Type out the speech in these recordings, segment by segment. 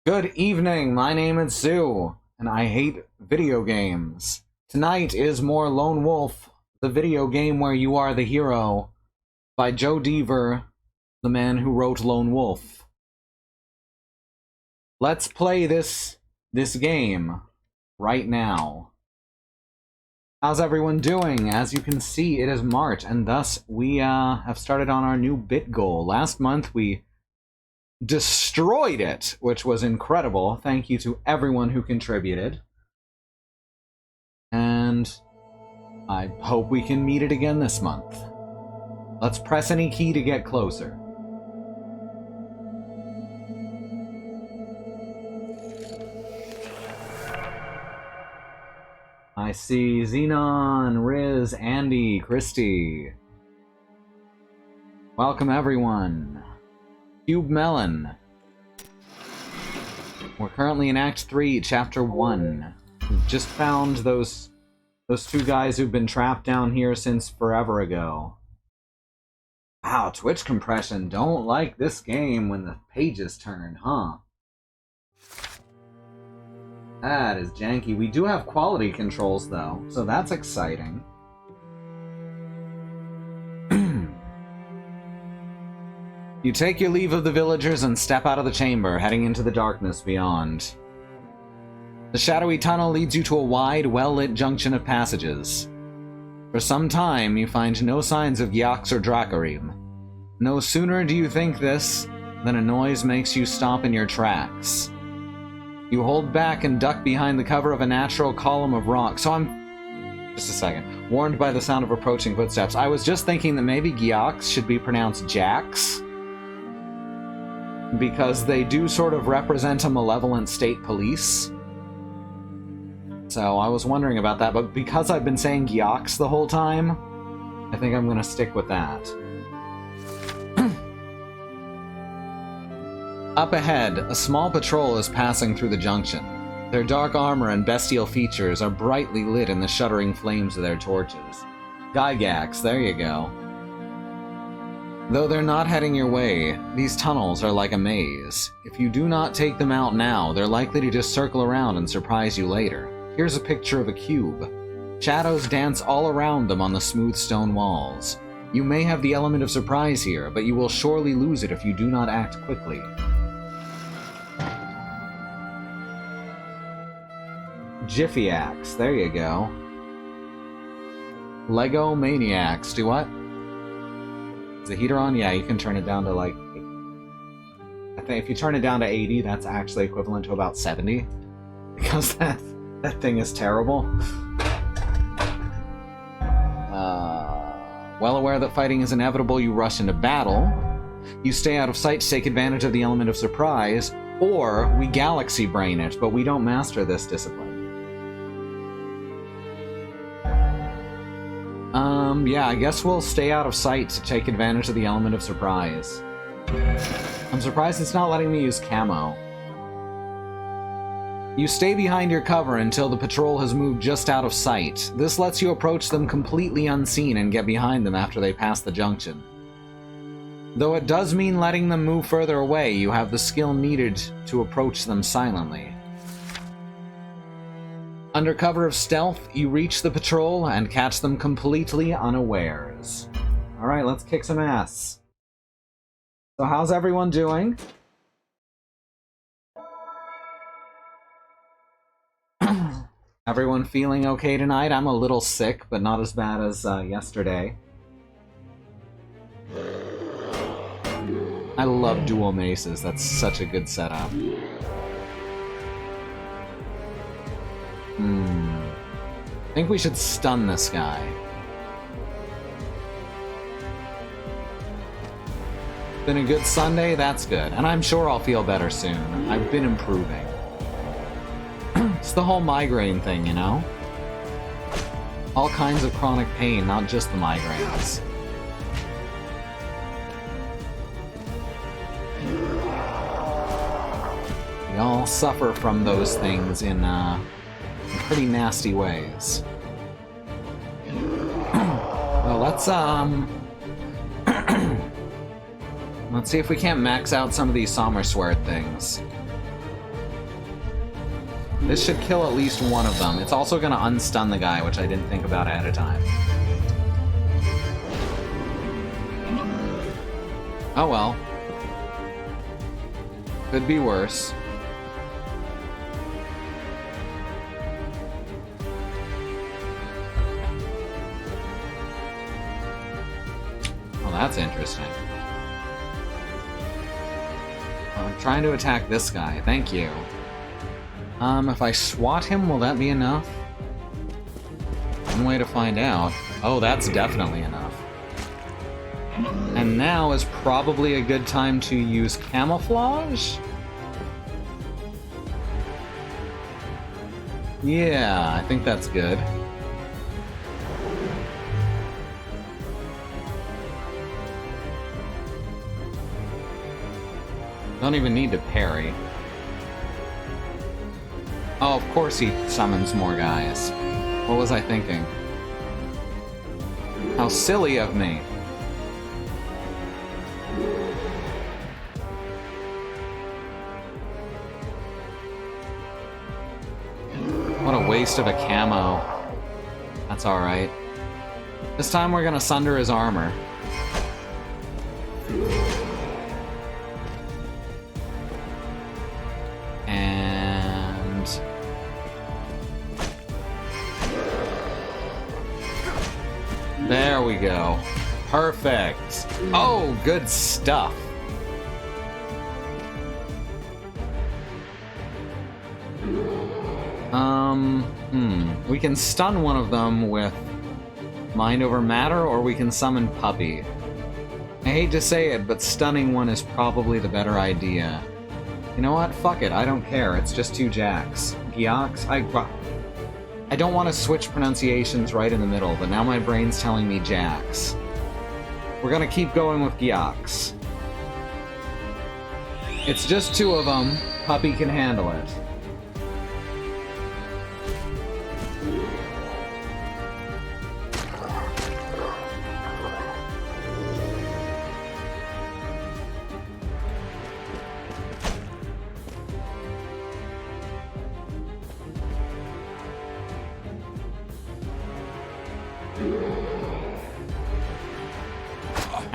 Good evening, my name is Sue, and I hate video games. Tonight is more Lone Wolf, the video game where you are the hero, by Joe Dever, the man who wrote Lone Wolf. Let's play this game right now. How's everyone doing? As you can see, it is March, and thus we have started on our new bit goal. Last month we destroyed it, which was incredible. Thank you to everyone who contributed. And I hope we can meet it again this month. Let's press any key to get closer. I see Xenon, Riz, Andy, Christy. Welcome everyone. Cube Melon. We're currently in Act 3, Chapter 1. We've just found those two guys who've been trapped down here since forever ago. Wow, Twitch compression. Don't like this game when the pages turn, huh? That is janky. We do have quality controls, though, so that's exciting. You take your leave of the villagers and step out of the chamber, heading into the darkness beyond. The shadowy tunnel leads you to a wide, well-lit junction of passages. For some time, you find no signs of Gyax or Dracarim. No sooner do you think this, than a noise makes you stop in your tracks. You hold back and duck behind the cover of a natural column of rock. Just a second. Warned by the sound of approaching footsteps. I was just thinking that maybe Gyax should be pronounced Jax, because they do sort of represent a malevolent state police. So I was wondering about that, but because I've been saying Gyax the whole time, I think I'm gonna stick with that. Up ahead, a small patrol is passing through the junction. Their dark armor and bestial features are brightly lit in the shuddering flames of their torches. Gygax, there you go. Though they're not heading your way, these tunnels are like a maze. If you do not take them out now, they're likely to just circle around and surprise you later. Here's a picture of a cube. Shadows dance all around them on the smooth stone walls. You may have the element of surprise here, but you will surely lose it if you do not act quickly. Jiffyax, there you go. Lego Maniacs, do what? Is the heater on? Yeah, you can turn it down to like... I think if you turn it down to 80, that's actually equivalent to about 70. Because that thing is terrible. Well aware that fighting is inevitable, you rush into battle. You stay out of sight to take advantage of the element of surprise, or we galaxy brain it, but we don't master this discipline. Yeah, I guess we'll stay out of sight to take advantage of the element of surprise. I'm surprised it's not letting me use camo. You stay behind your cover until the patrol has moved just out of sight. This lets you approach them completely unseen and get behind them after they pass the junction. Though it does mean letting them move further away, you have the skill needed to approach them silently. Under cover of stealth, you reach the patrol and catch them completely unawares. Alright, let's kick some ass. So how's everyone doing? Everyone feeling okay tonight? I'm a little sick, but not as bad as yesterday. I love dual maces, that's such a good setup. I think we should stun this guy. Been a good Sunday? That's good. And I'm sure I'll feel better soon. I've been improving. It's the whole migraine thing, you know? All kinds of chronic pain, not just the migraines. We all suffer from those things in pretty nasty ways. Well, let's see if we can't max out some of these Sommersword things. This should kill at least one of them. It's also gonna unstun the guy, which I didn't think about ahead of time. Oh well. Could be worse. Well, that's interesting. I'm trying to attack this guy. Thank you. If I swat him, will that be enough? One way to find out. Oh, that's definitely enough. And now is probably a good time to use camouflage? Yeah, I think that's good. Don't even need to parry. Oh, of course he summons more guys. What was I thinking? How silly of me. What a waste of a camo. That's alright. This time we're gonna sunder his armor. And... there we go. Perfect. Oh, good stuff. We can stun one of them with Mind Over Matter, or we can summon Puppy. I hate to say it, but stunning one is probably the better idea. You know what? Fuck it, I don't care. It's just 2 jacks. Gyox? I don't want to switch pronunciations right in the middle, but now my brain's telling me Jax. We're gonna keep going with Gyox. It's just 2 of them. Puppy can handle it.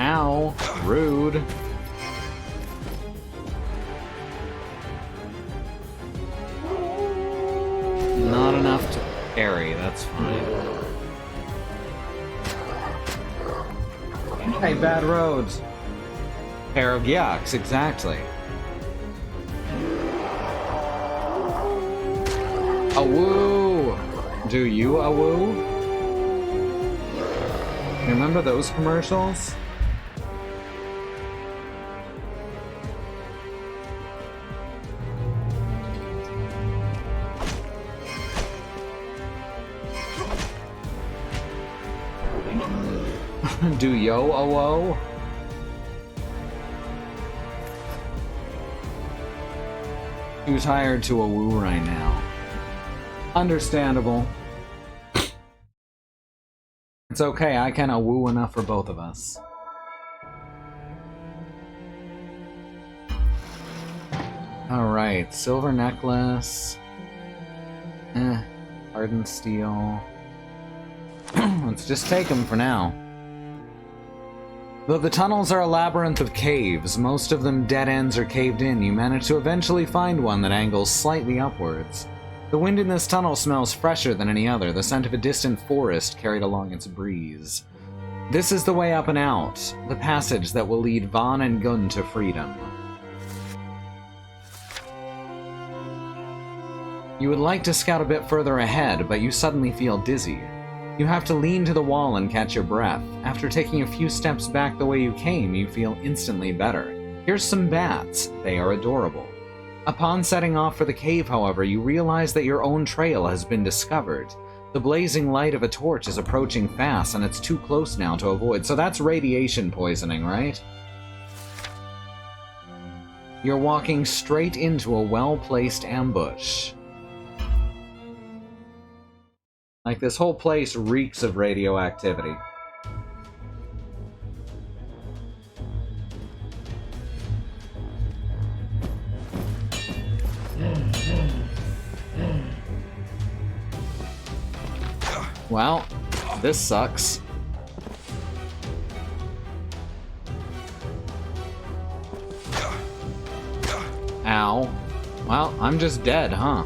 Ow, rude. Not enough to parry, that's fine. Hey, bad roads. Pair of Gyox, exactly. A woo! Do you a woo? Remember those commercials? Do yo a woe? Too tired to a woo right now. Understandable. It's okay, I can a woo enough for both of us. Alright, silver necklace. Hardened steel. Let's just take them for now. Though the tunnels are a labyrinth of caves, most of them dead ends or caved in, you manage to eventually find one that angles slightly upwards. The wind in this tunnel smells fresher than any other, the scent of a distant forest carried along its breeze. This is the way up and out, the passage that will lead Vaughn and Gun to freedom. You would like to scout a bit further ahead, but you suddenly feel dizzy. You have to lean to the wall and catch your breath. After taking a few steps back the way you came, you feel instantly better. Here's some bats. They are adorable. Upon setting off for the cave, however, you realize that your own trail has been discovered. The blazing light of a torch is approaching fast, and it's too close now to avoid. So that's radiation poisoning, right? You're walking straight into a well-placed ambush. Like, this whole place reeks of radioactivity. Well, this sucks. Ow. Well, I'm just dead, huh?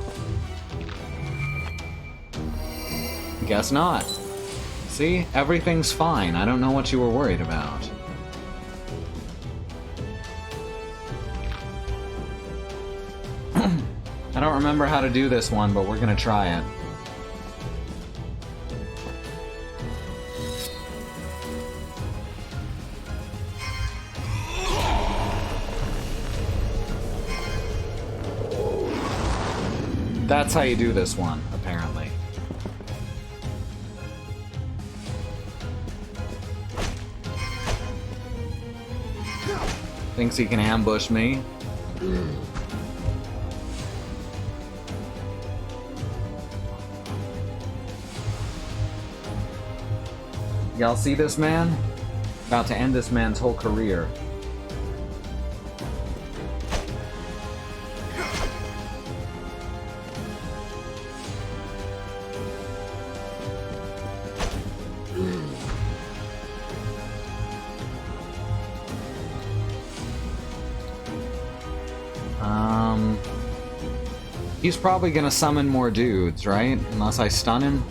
Guess not. See? Everything's fine. I don't know what you were worried about. I don't remember how to do this one, but we're gonna try it. That's how you do this one, apparently. Thinks he can ambush me. Y'all see this man? About to end this man's whole career. He's probably gonna summon more dudes, right? Unless I stun him.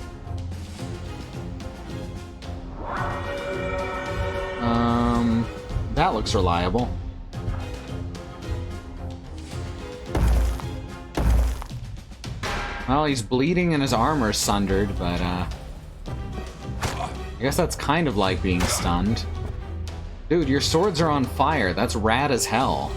That looks reliable. Well, he's bleeding and his armor's sundered, but, I guess that's kind of like being stunned. Dude, your swords are on fire. That's rad as hell.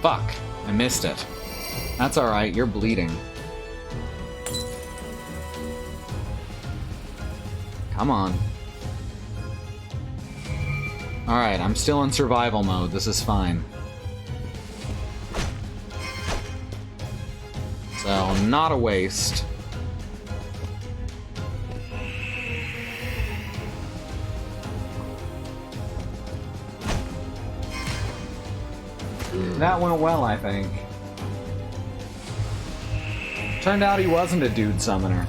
Fuck, I missed it. That's alright, you're bleeding. Come on. Alright, I'm still in survival mode, this is fine. So, not a waste. That went well, I think. Turned out he wasn't a dude summoner.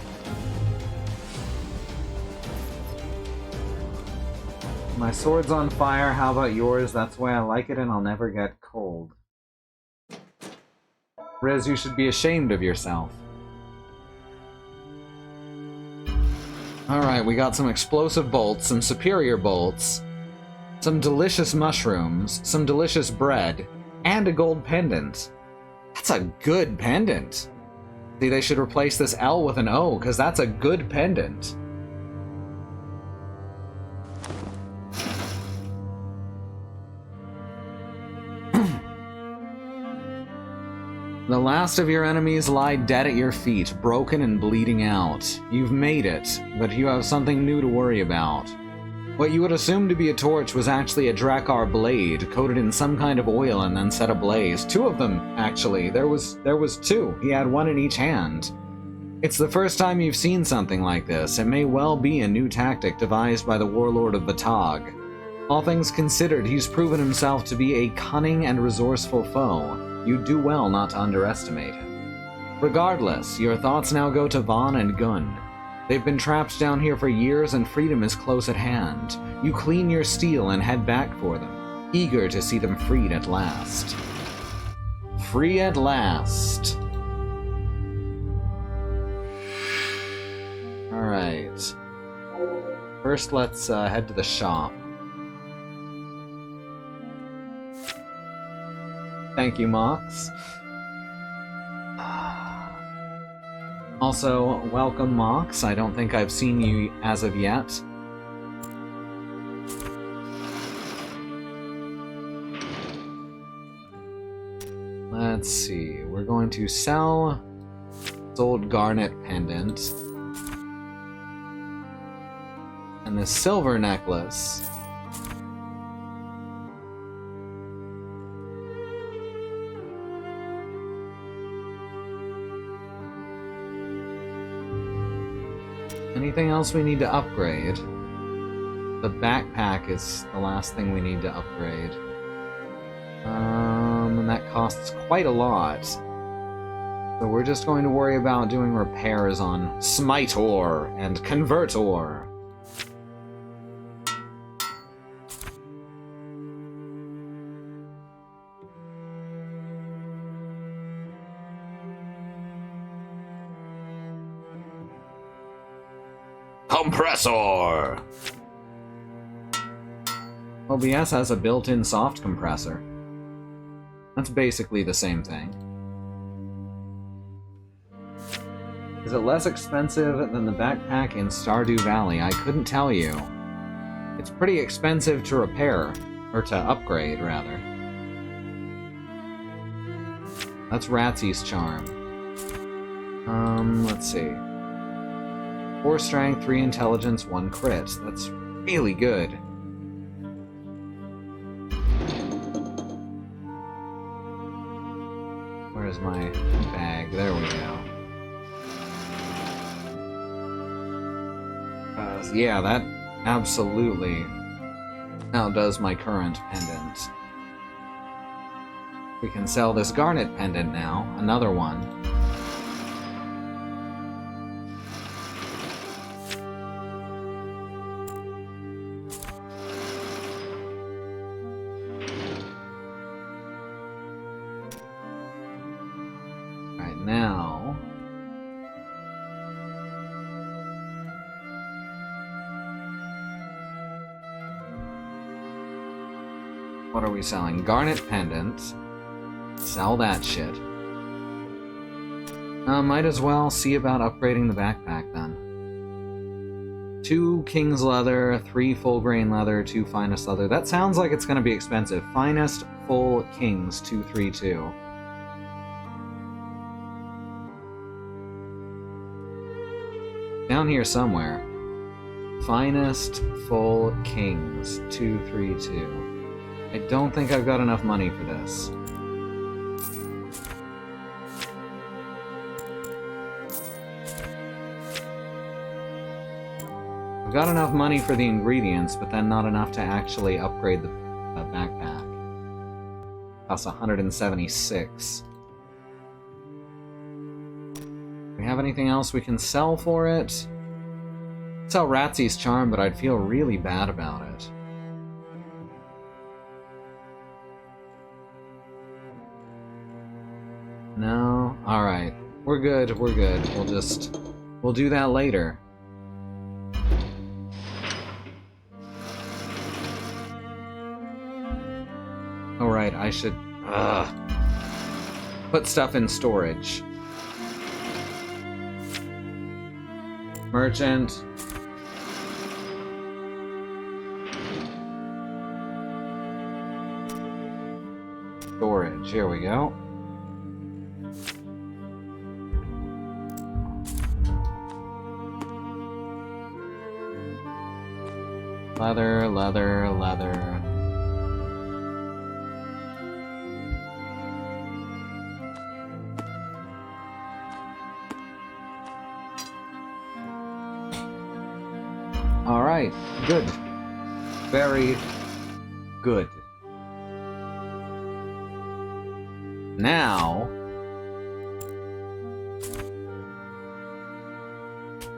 My sword's on fire, how about yours? That's the way I like it and I'll never get cold. Riz, you should be ashamed of yourself. Alright, we got some explosive bolts, some superior bolts, some delicious mushrooms, some delicious bread, and a gold pendant. That's a good pendant. See, they should replace this L with an O, because that's a good pendant. The last of your enemies lie dead at your feet, broken and bleeding out. You've made it, but you have something new to worry about. What you would assume to be a torch was actually a Drakkar blade, coated in some kind of oil and then set ablaze. Two of them, actually. There was two. He had one in each hand. It's the first time you've seen something like this. It may well be a new tactic devised by the warlord of Vatag. All things considered, he's proven himself to be a cunning and resourceful foe. You'd do well not to underestimate him. Regardless, your thoughts now go to Vaughn and Gunn. They've been trapped down here for years and freedom is close at hand. You clean your steel and head back for them, eager to see them freed at last. Free at last. Alright. First, let's head to the shop. Thank you, Mox. Also, welcome, Mox. I don't think I've seen you as of yet. Let's see. We're going to sell Sold Garnet Pendant. And the silver necklace. Anything else we need to upgrade? The backpack is the last thing we need to upgrade. And that costs quite a lot. So we're just going to worry about doing repairs on Smitor and Convertor. Compressor! OBS has a built-in soft compressor. That's basically the same thing. Is it less expensive than the backpack in Stardew Valley? I couldn't tell you. It's pretty expensive to repair, or to upgrade, rather. That's Ratsy's charm. Let's see. 4 strength, 3 intelligence, 1 crit. That's really good. Where's my bag? There we go. Yeah, that absolutely outdoes my current pendant. We can sell this garnet pendant now. Another one. Right now... What are we selling? Garnet pendant. Sell that shit. Might as well see about upgrading the backpack then. 2 king's leather, 3 full grain leather, 2 finest leather. That sounds like it's going to be expensive. Finest full kings 232. Down here somewhere. Finest full kings 232. I don't think I've got enough money for this. I've got enough money for the ingredients, but then not enough to actually upgrade the backpack. Costs 176. Do we have anything else we can sell for it? Sell Ratsy's charm, but I'd feel really bad about it. No? Alright. We're good, we're good. We'll do that later. Alright, I should... put stuff in storage. Merchant. Storage, here we go. Leather, leather, leather. Alright, good. Very good. Now...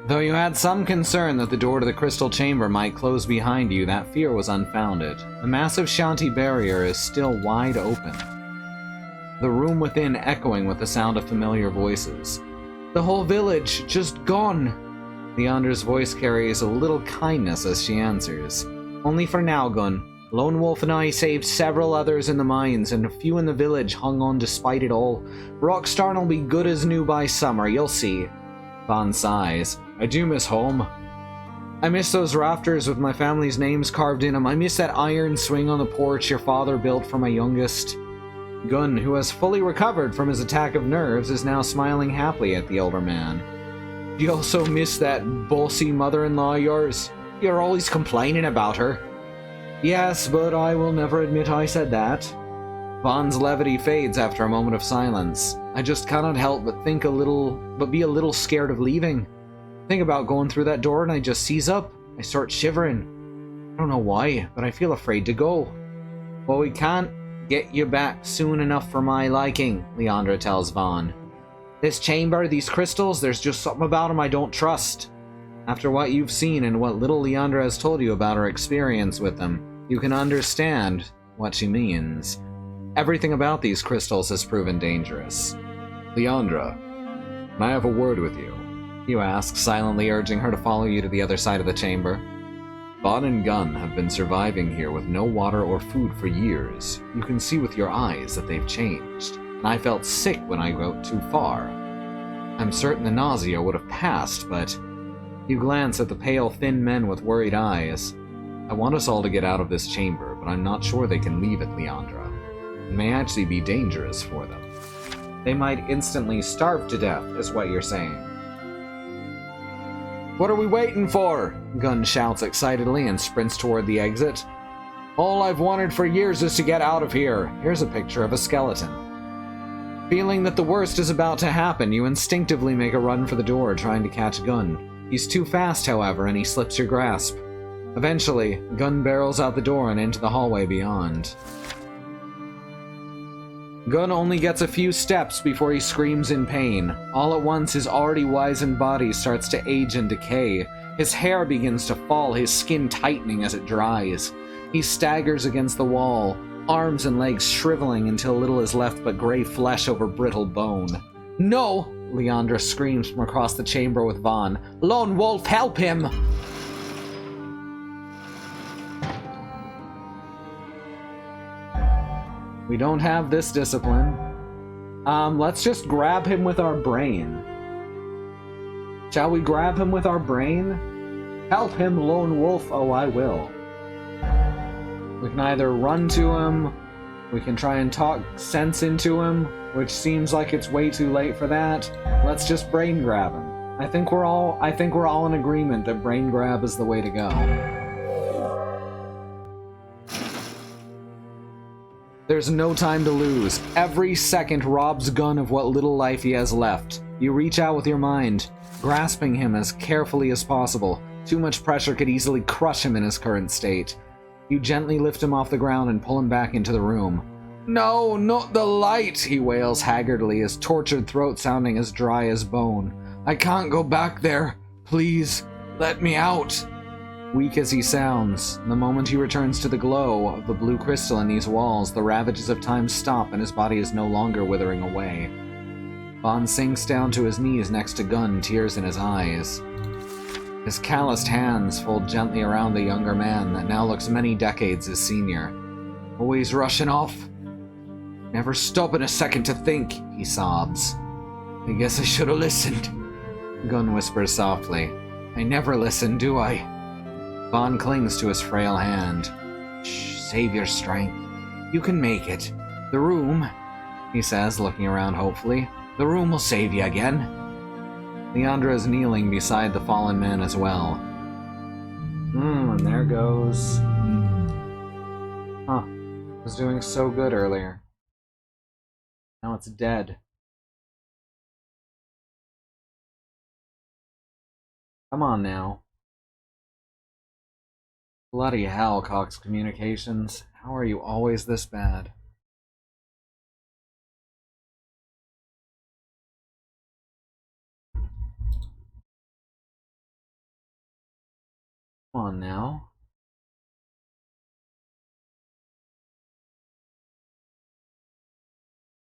Though you had some concern that the door to the crystal chamber might close behind you, that fear was unfounded. The massive Shanti barrier is still wide open, the room within echoing with the sound of familiar voices. The whole village just gone! Leander's voice carries a little kindness as she answers. Only for now, Gun. Lone Wolf and I saved several others in the mines, and a few in the village hung on despite it all. Rockstarn'll be good as new by summer, you'll see. Vaughn sighs. I do miss home. I miss those rafters with my family's names carved in them. I miss that iron swing on the porch your father built for my youngest. Gun, who has fully recovered from his attack of nerves, is now smiling happily at the older man. Do you also miss that bossy mother-in-law of yours? You're always complaining about her. Yes, but I will never admit I said that. Vaughn's levity fades after a moment of silence. I just cannot help but be a little scared of leaving. Think about going through that door and I just seize up. I start shivering. I don't know why, but I feel afraid to go. Well, we can't get you back soon enough for my liking, Leandra tells Vaughn. This chamber, these crystals, there's just something about them I don't trust. After what you've seen and what little Leandra has told you about her experience with them, you can understand what she means. Everything about these crystals has proven dangerous. Leandra, can I have a word with you? You ask, silently urging her to follow you to the other side of the chamber. Vaughn and Gunn have been surviving here with no water or food for years. You can see with your eyes that they've changed, and I felt sick when I went too far. I'm certain the nausea would have passed, but... You glance at the pale, thin men with worried eyes. I want us all to get out of this chamber, but I'm not sure they can leave it, Leandra. It may actually be dangerous for them. They might instantly starve to death, is what you're saying. What are we waiting for? Gunn shouts excitedly and sprints toward the exit. All I've wanted for years is to get out of here. Here's a picture of a skeleton. Feeling that the worst is about to happen, you instinctively make a run for the door, trying to catch Gunn. He's too fast, however, and he slips your grasp. Eventually, Gunn barrels out the door and into the hallway beyond. Gunn only gets a few steps before he screams in pain. All at once, his already wizened body starts to age and decay. His hair begins to fall, his skin tightening as it dries. He staggers against the wall, arms and legs shriveling until little is left but gray flesh over brittle bone. No! Leandra screams from across the chamber with Vaughn. Lone Wolf, help him! We don't have this discipline. Let's just grab him with our brain. Shall we grab him with our brain? Help him, Lone Wolf. Oh, I will. We can either run to him, we can try and talk sense into him, which seems like it's way too late for that. Let's just brain grab him. I think we're all in agreement that brain grab is the way to go. There's no time to lose. Every second robs Gunn of what little life he has left. You reach out with your mind, grasping him as carefully as possible. Too much pressure could easily crush him in his current state. You gently lift him off the ground and pull him back into the room. No, not the light, he wails haggardly, his tortured throat sounding as dry as bone. I can't go back there. Please, let me out. Weak as he sounds, the moment he returns to the glow of the blue crystal in these walls, the ravages of time stop and his body is no longer withering away. Vaughn sinks down to his knees next to Gunn, tears in his eyes. His calloused hands fold gently around the younger man that now looks many decades his senior. Always rushing off. Never stopping a second to think, he sobs. I guess I should have listened. Gunn whispers softly. I never listen, do I? Vaughn clings to his frail hand. Shh, save your strength. You can make it. The room, he says, looking around hopefully. The room will save you again. Leandra is kneeling beside the fallen man as well. And there goes... Huh. It was doing so good earlier. Now it's dead. Come on now. Bloody hell, Cox Communications. How are you always this bad? Come on now.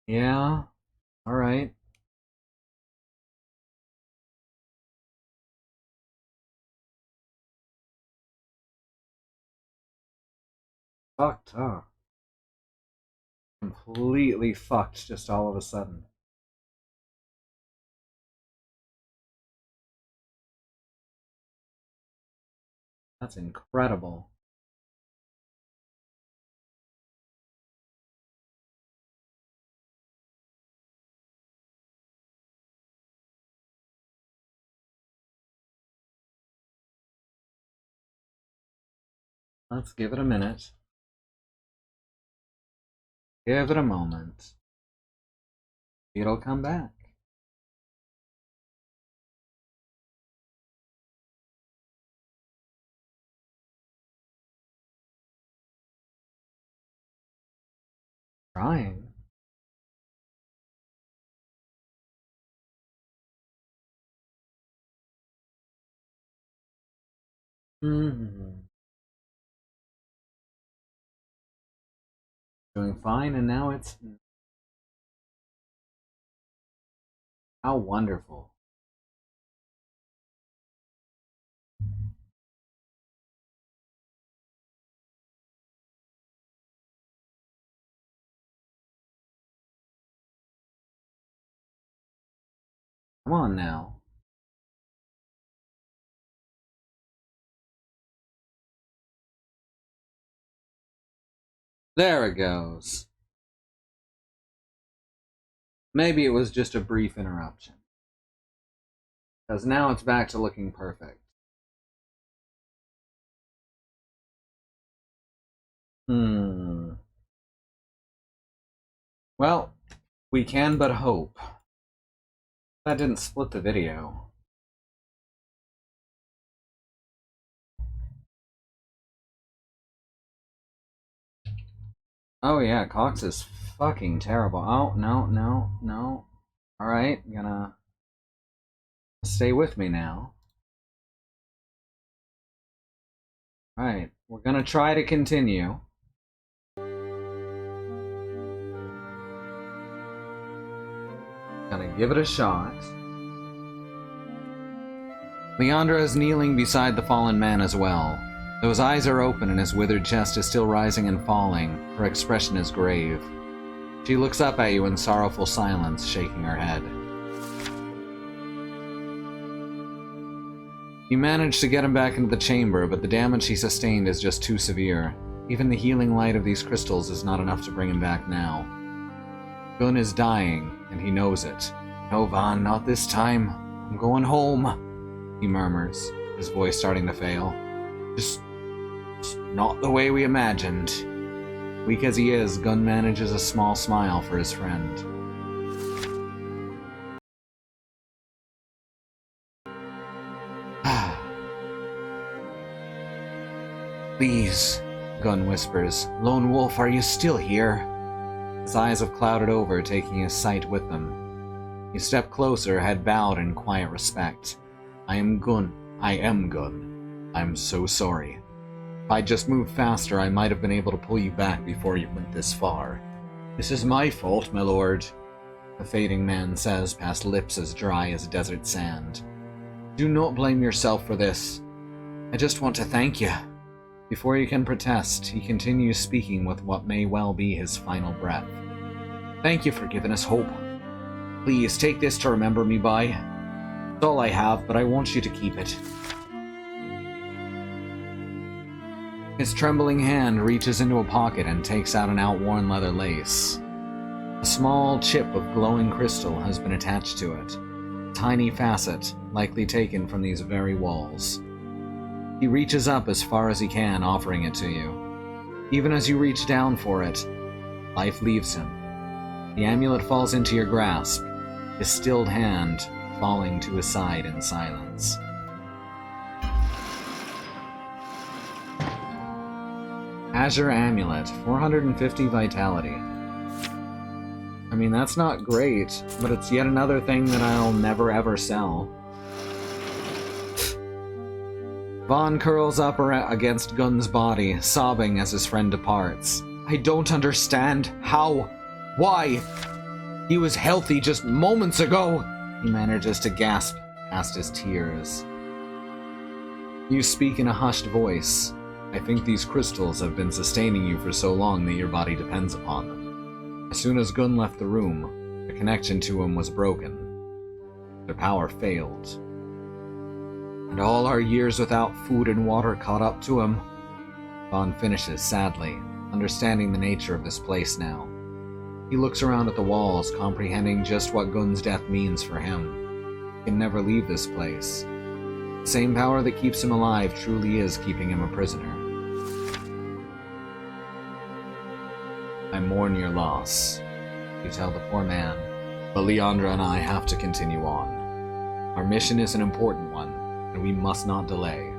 Yeah, alright. Fucked, huh? Completely fucked just all of a sudden. That's incredible. Let's give it a minute. Give it a moment. It'll come back. Trying. Hmm. Doing fine, and now it's... How wonderful. Come on now. There it goes. Maybe it was just a brief interruption. Because now it's back to looking perfect. Well, we can but hope. That didn't split the video. Oh yeah, Cox is fucking terrible. Oh, no. Alright, gonna stay with me now. Alright, we're gonna try to continue. Gonna give it a shot. Leandra is kneeling beside the fallen man as well. Though his eyes are open and his withered chest is still rising and falling, her expression is grave. She looks up at you in sorrowful silence, shaking her head. You manage to get him back into the chamber, but the damage he sustained is just too severe. Even the healing light of these crystals is not enough to bring him back now. Gunn is dying, and he knows it. No, Vaughn, not this time. I'm going home, he murmurs, his voice starting to fail. Just not the way we imagined. Weak as he is, Gunn manages a small smile for his friend. Please, Gunn whispers. Lone Wolf, are you still here? His eyes have clouded over, taking his sight with them. You step closer, head bowed in quiet respect. I am Gunn. I'm so sorry. If I'd just moved faster, I might have been able to pull you back before you went this far. This is my fault, my lord, the fading man says past lips as dry as desert sand. Do not blame yourself for this. I just want to thank you. Before he can protest, he continues speaking with what may well be his final breath. Thank you for giving us hope. Please take this to remember me by. It's all I have, but I want you to keep it. His trembling hand reaches into a pocket and takes out an outworn leather lace. A small chip of glowing crystal has been attached to it. A tiny facet, likely taken from these very walls. He reaches up as far as he can, offering it to you. Even as you reach down for it, life leaves him. The amulet falls into your grasp, his stilled hand falling to his side in silence. Azure Amulet, 450 vitality. I mean, that's not great, but it's yet another thing that I'll never ever sell. Vaughn curls up against Gunn's body, sobbing as his friend departs. I don't understand. How? Why? He was healthy just moments ago! He manages to gasp past his tears. You speak in a hushed voice. I think these crystals have been sustaining you for so long that your body depends upon them. As soon as Gunn left the room, the connection to him was broken. Their power failed. And all our years without food and water caught up to him. Vaughn finishes sadly, understanding the nature of this place now. He looks around at the walls, comprehending just what Gunn's death means for him. He can never leave this place. The same power that keeps him alive truly is keeping him a prisoner. I mourn your loss, you tell the poor man, but Leandra and I have to continue on. Our mission is an important one, and we must not delay.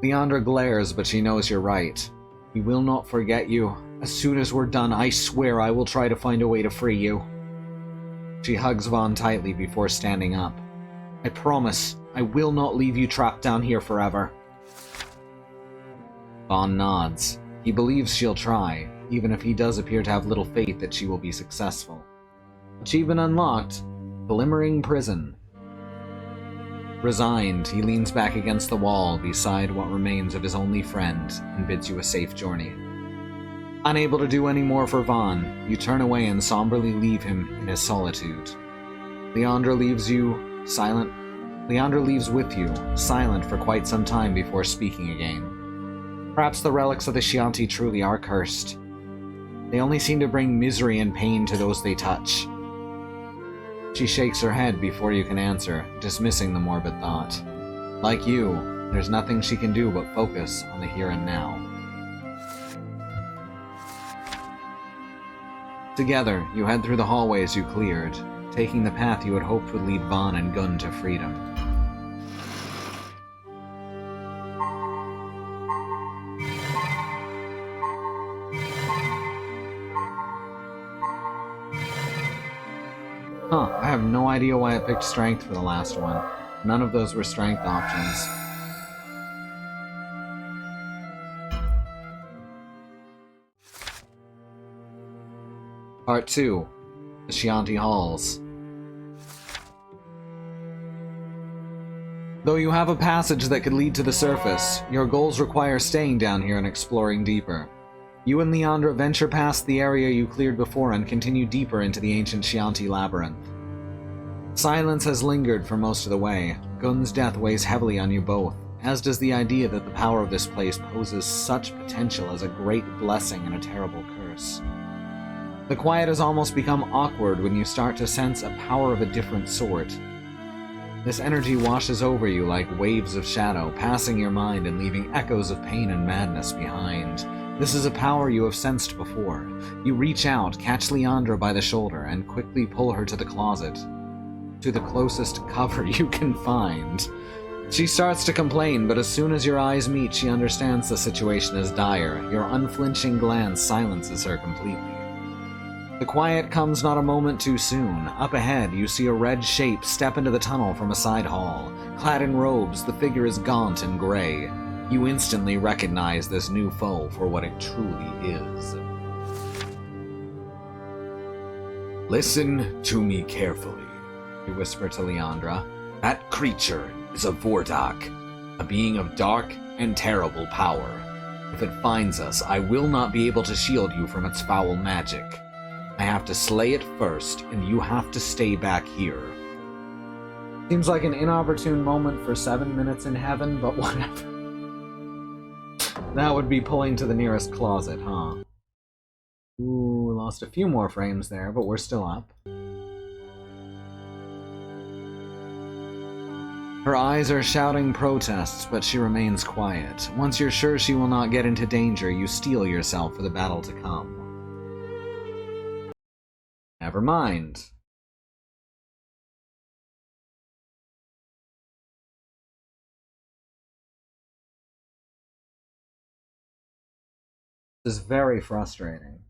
Leandra glares, but she knows you're right. We will not forget you, As soon as we're done, I swear I will try to find a way to free you. She hugs Vaughn tightly before standing up. I promise, I will not leave you trapped down here forever. Vaughn nods. He believes she'll try, even if he does appear to have little faith that she will be successful. Achievement unlocked. Glimmering Prison. Resigned, he leans back against the wall beside what remains of his only friend and bids you a safe journey. Unable to do any more for Vaughn, you turn away and somberly leave him in his solitude. Leandra leaves with you, silent for quite some time before speaking again. Perhaps the relics of the Chianti truly are cursed. They only seem to bring misery and pain to those they touch. She shakes her head before you can answer, dismissing the morbid thought. Like you, there's nothing she can do but focus on the here and now. Together, you head through the hallways you cleared, taking the path you had hoped would lead Vaughn and Gun to freedom. I have no idea why I picked strength for the last one. None of those were strength options. Part 2. The Chianti Halls. Though you have a passage that could lead to the surface, your goals require staying down here and exploring deeper. You and Leandra venture past the area you cleared before and continue deeper into the ancient Chianti labyrinth. Silence has lingered for most of the way. Gun's death weighs heavily on you both, as does the idea that the power of this place poses such potential as a great blessing and a terrible curse. The quiet has almost become awkward when you start to sense a power of a different sort. This energy washes over you like waves of shadow, passing your mind and leaving echoes of pain and madness behind. This is a power you have sensed before. You reach out, catch Leandra by the shoulder, and quickly pull her to the closet. To the closest cover you can find. She starts to complain, but as soon as your eyes meet, she understands the situation is dire. Your unflinching glance silences her completely. The quiet comes not a moment too soon. Up ahead, you see a red shape step into the tunnel from a side hall. Clad in robes, the figure is gaunt and gray. You instantly recognize this new foe for what it truly is. Listen to me carefully, you whisper to Leandra. That creature is a Vordak, a being of dark and terrible power. If it finds us, I will not be able to shield you from its foul magic. I have to slay it first, and you have to stay back here. Seems like an inopportune moment for 7 minutes in heaven, but whatever. That would be pulling to the nearest closet, huh? Ooh, lost a few more frames there, but we're still up. Her eyes are shouting protests, but she remains quiet. Once you're sure she will not get into danger, you steel yourself for the battle to come. Never mind. This is very frustrating.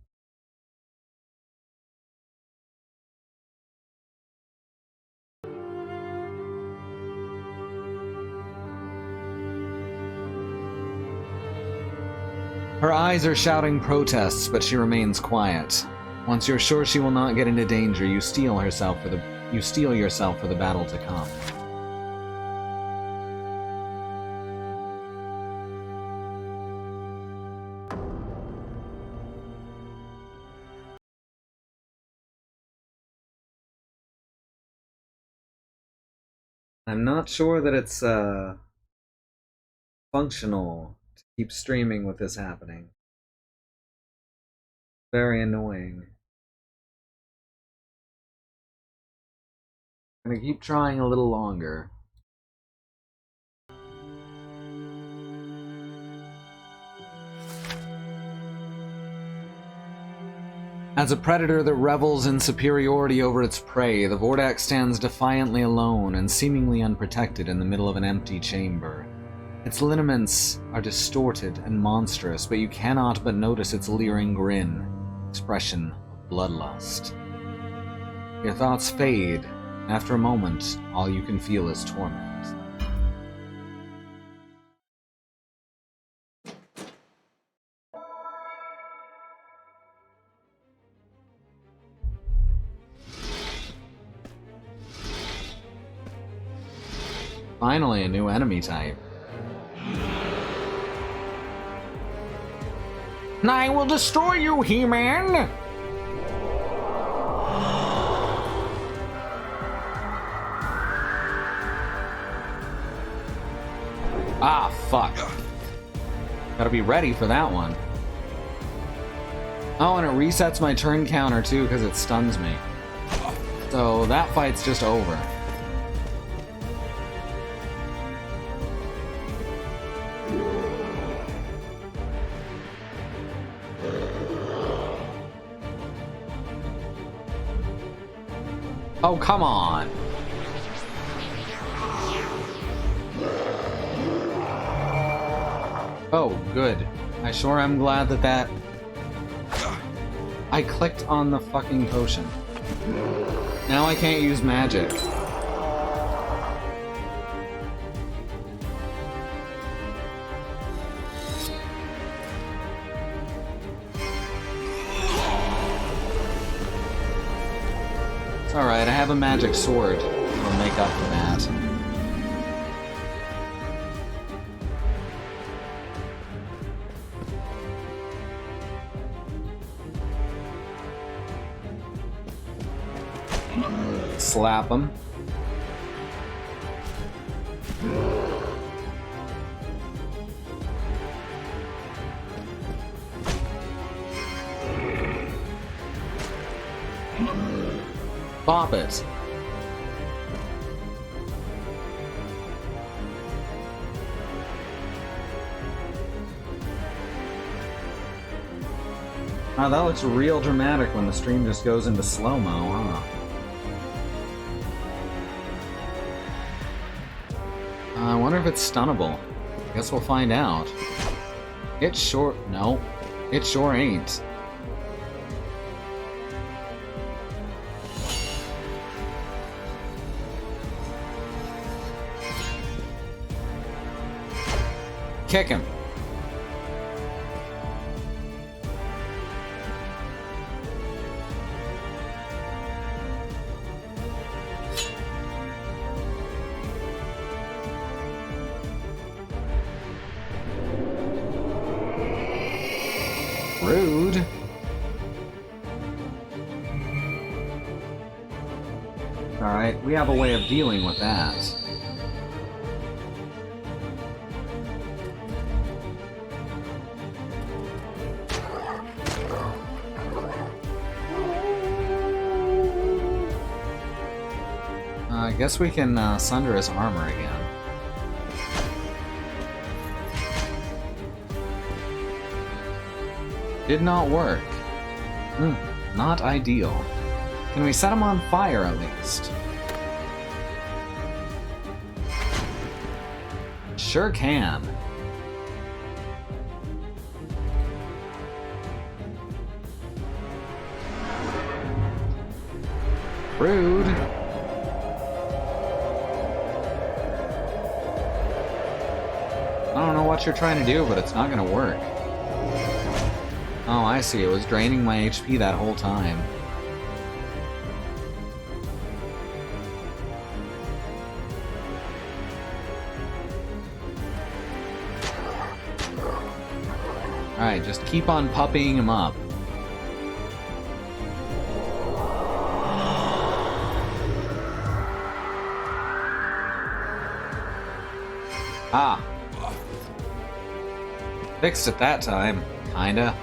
Her eyes are shouting protests, but she remains quiet. Once you're sure she will not get into danger, you steel yourself for the battle to come. I'm not sure that it's functional to keep streaming with this happening. Very annoying. I'm gonna keep trying a little longer. As a predator that revels in superiority over its prey, the Vordak stands defiantly alone and seemingly unprotected in the middle of an empty chamber. Its lineaments are distorted and monstrous, but you cannot but notice its leering grin, expression of bloodlust. Your thoughts fade, and after a moment, all you can feel is torment. Finally, a new enemy type. I will destroy you, He-Man! Ah, fuck. Gotta be ready for that one. Oh, and it resets my turn counter too because it stuns me. So that fight's just over. Oh, come on. Oh, good. I sure am glad that I clicked on the fucking potion. Now I can't use magic. It's alright, I have a magic sword. It'll make up for that. Slap him. Bop it. Wow, that looks real dramatic when the stream just goes into slow-mo, huh? I wonder if it's stunnable. Guess we'll find out. It sure... no. It sure ain't. Kick him. Rude. Alright, we have a way of dealing with that. I guess we can sunder his armor again. Did not work. Not ideal. Can we set him on fire at least? Sure can. Rude. I don't know what you're trying to do, but it's not gonna work. Oh, I see. It was draining my HP that whole time. Alright, just keep on puppying him up. Ah. Fixed it that time, kinda.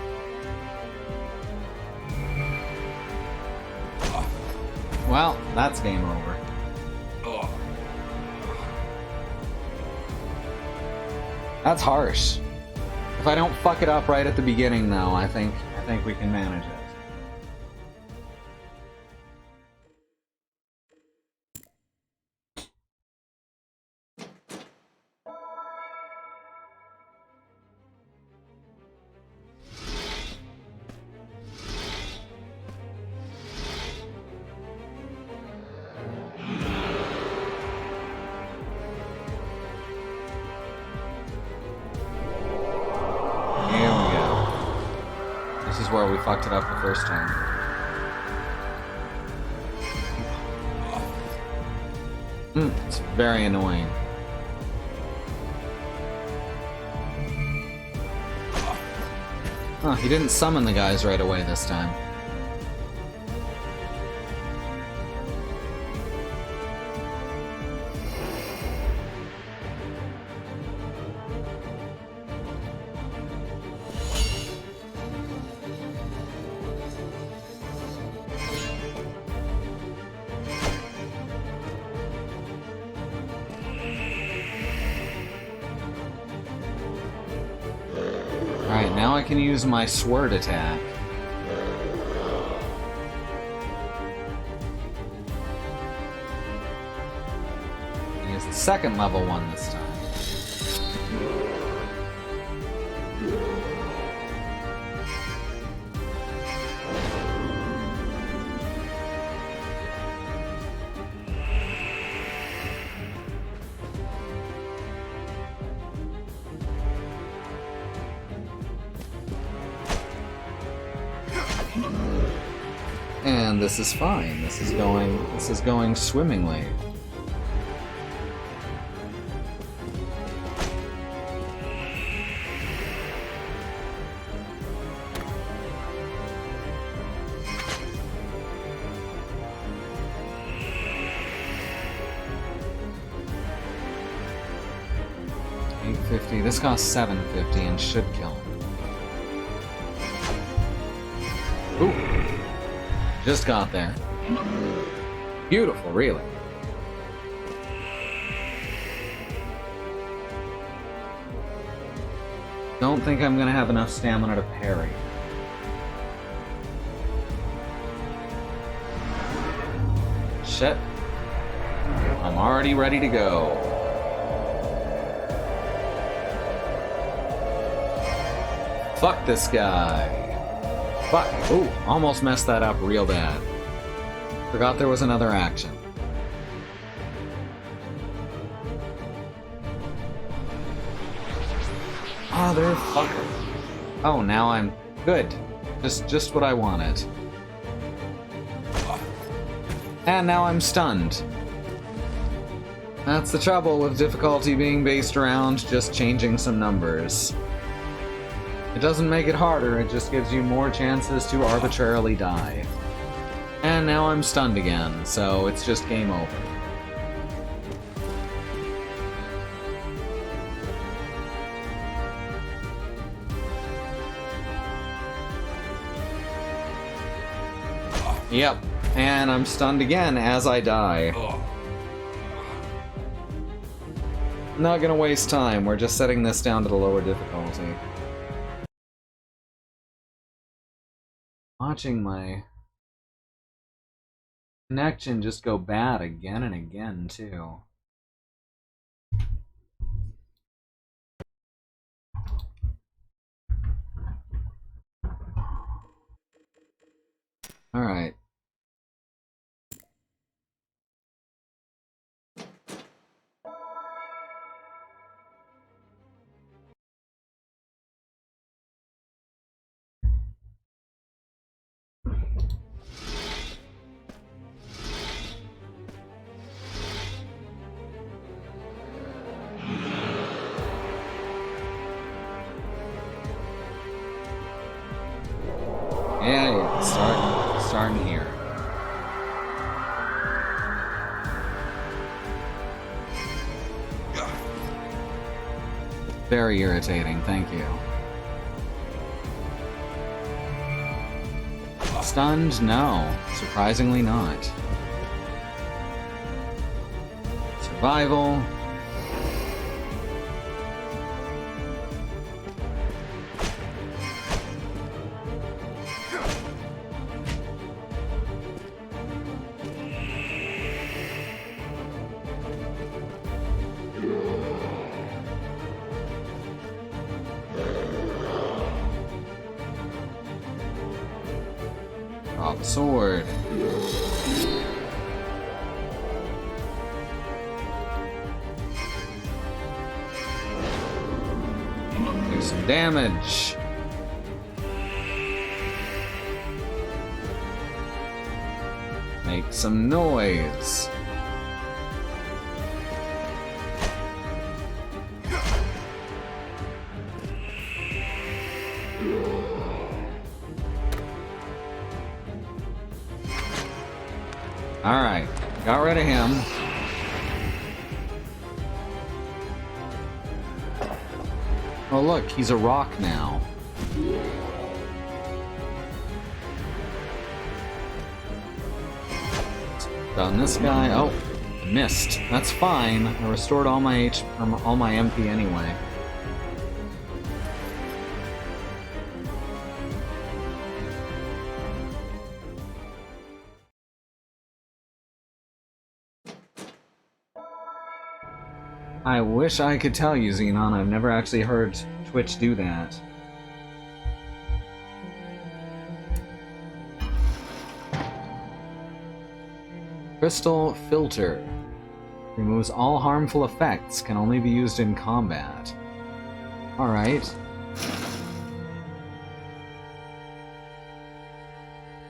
Well, that's game over. That's harsh. If I don't fuck it up right at the beginning, though, I think we can manage it. is where we fucked it up the first time. It's very annoying. Huh, he didn't summon the guys right away this time. Alright, now I can use my sword attack. Use the second level one this time. And this is fine. This is going swimmingly. $850. This costs $750 and should kill him. Ooh. Just got there. Beautiful, really. Don't think I'm gonna have enough stamina to parry. Shit. I'm already ready to go. Fuck this guy. Fuck. Ooh, almost messed that up real bad. Forgot there was another action. Ah, they're fucker. Oh, now I'm good. Just what I wanted. And now I'm stunned. That's the trouble with difficulty being based around just changing some numbers. It doesn't make it harder, it just gives you more chances to arbitrarily die. And now I'm stunned again, so it's just game over. Yep, and I'm stunned again as I die. Not gonna waste time, we're just setting this down to the lower difficulty. Watching my connection just go bad again and again, too. Alright. Yeah, starting here. Very irritating, thank you. Stunned? No. Surprisingly not. Survival. Drop sword. Do some damage. Make some noise. Alright, got rid of him. Oh look, he's a rock now. Done this guy. Oh, missed. That's fine. I restored all my all my MP anyway. I wish I could tell you, Xenon. I've never actually heard Twitch do that. Crystal Filter. Removes all harmful effects, can only be used in combat. Alright.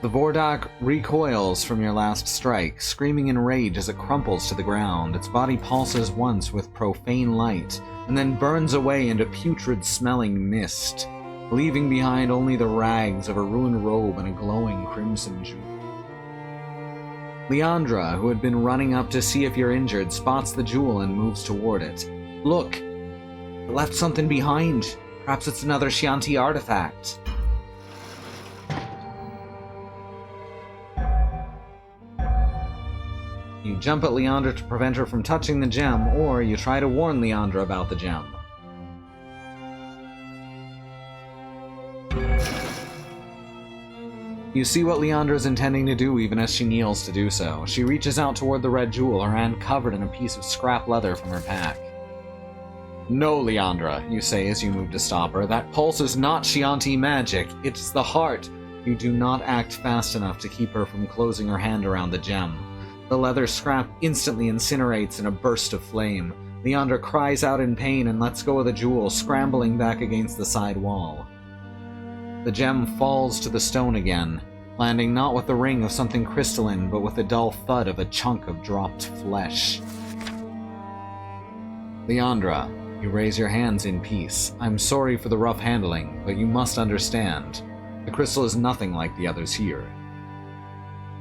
The Vordak recoils from your last strike, screaming in rage as it crumples to the ground. Its body pulses once with profane light, and then burns away into putrid-smelling mist, leaving behind only the rags of a ruined robe and a glowing crimson jewel. Leandra, who had been running up to see if you're injured, spots the jewel and moves toward it. Look! It left something behind. Perhaps it's another Shanti artifact. You jump at Leandra to prevent her from touching the gem, or you try to warn Leandra about the gem. You see what Leandra is intending to do even as she kneels to do so. She reaches out toward the red jewel, her hand covered in a piece of scrap leather from her pack. No, Leandra, you say as you move to stop her. That pulse is not Shanti magic. It's the heart. You do not act fast enough to keep her from closing her hand around the gem. The leather scrap instantly incinerates in a burst of flame. Leandra cries out in pain and lets go of the jewel, scrambling back against the side wall. The gem falls to the stone again, landing not with the ring of something crystalline, but with the dull thud of a chunk of dropped flesh. Leandra, you raise your hands in peace. I'm sorry for the rough handling, but you must understand. The crystal is nothing like the others here.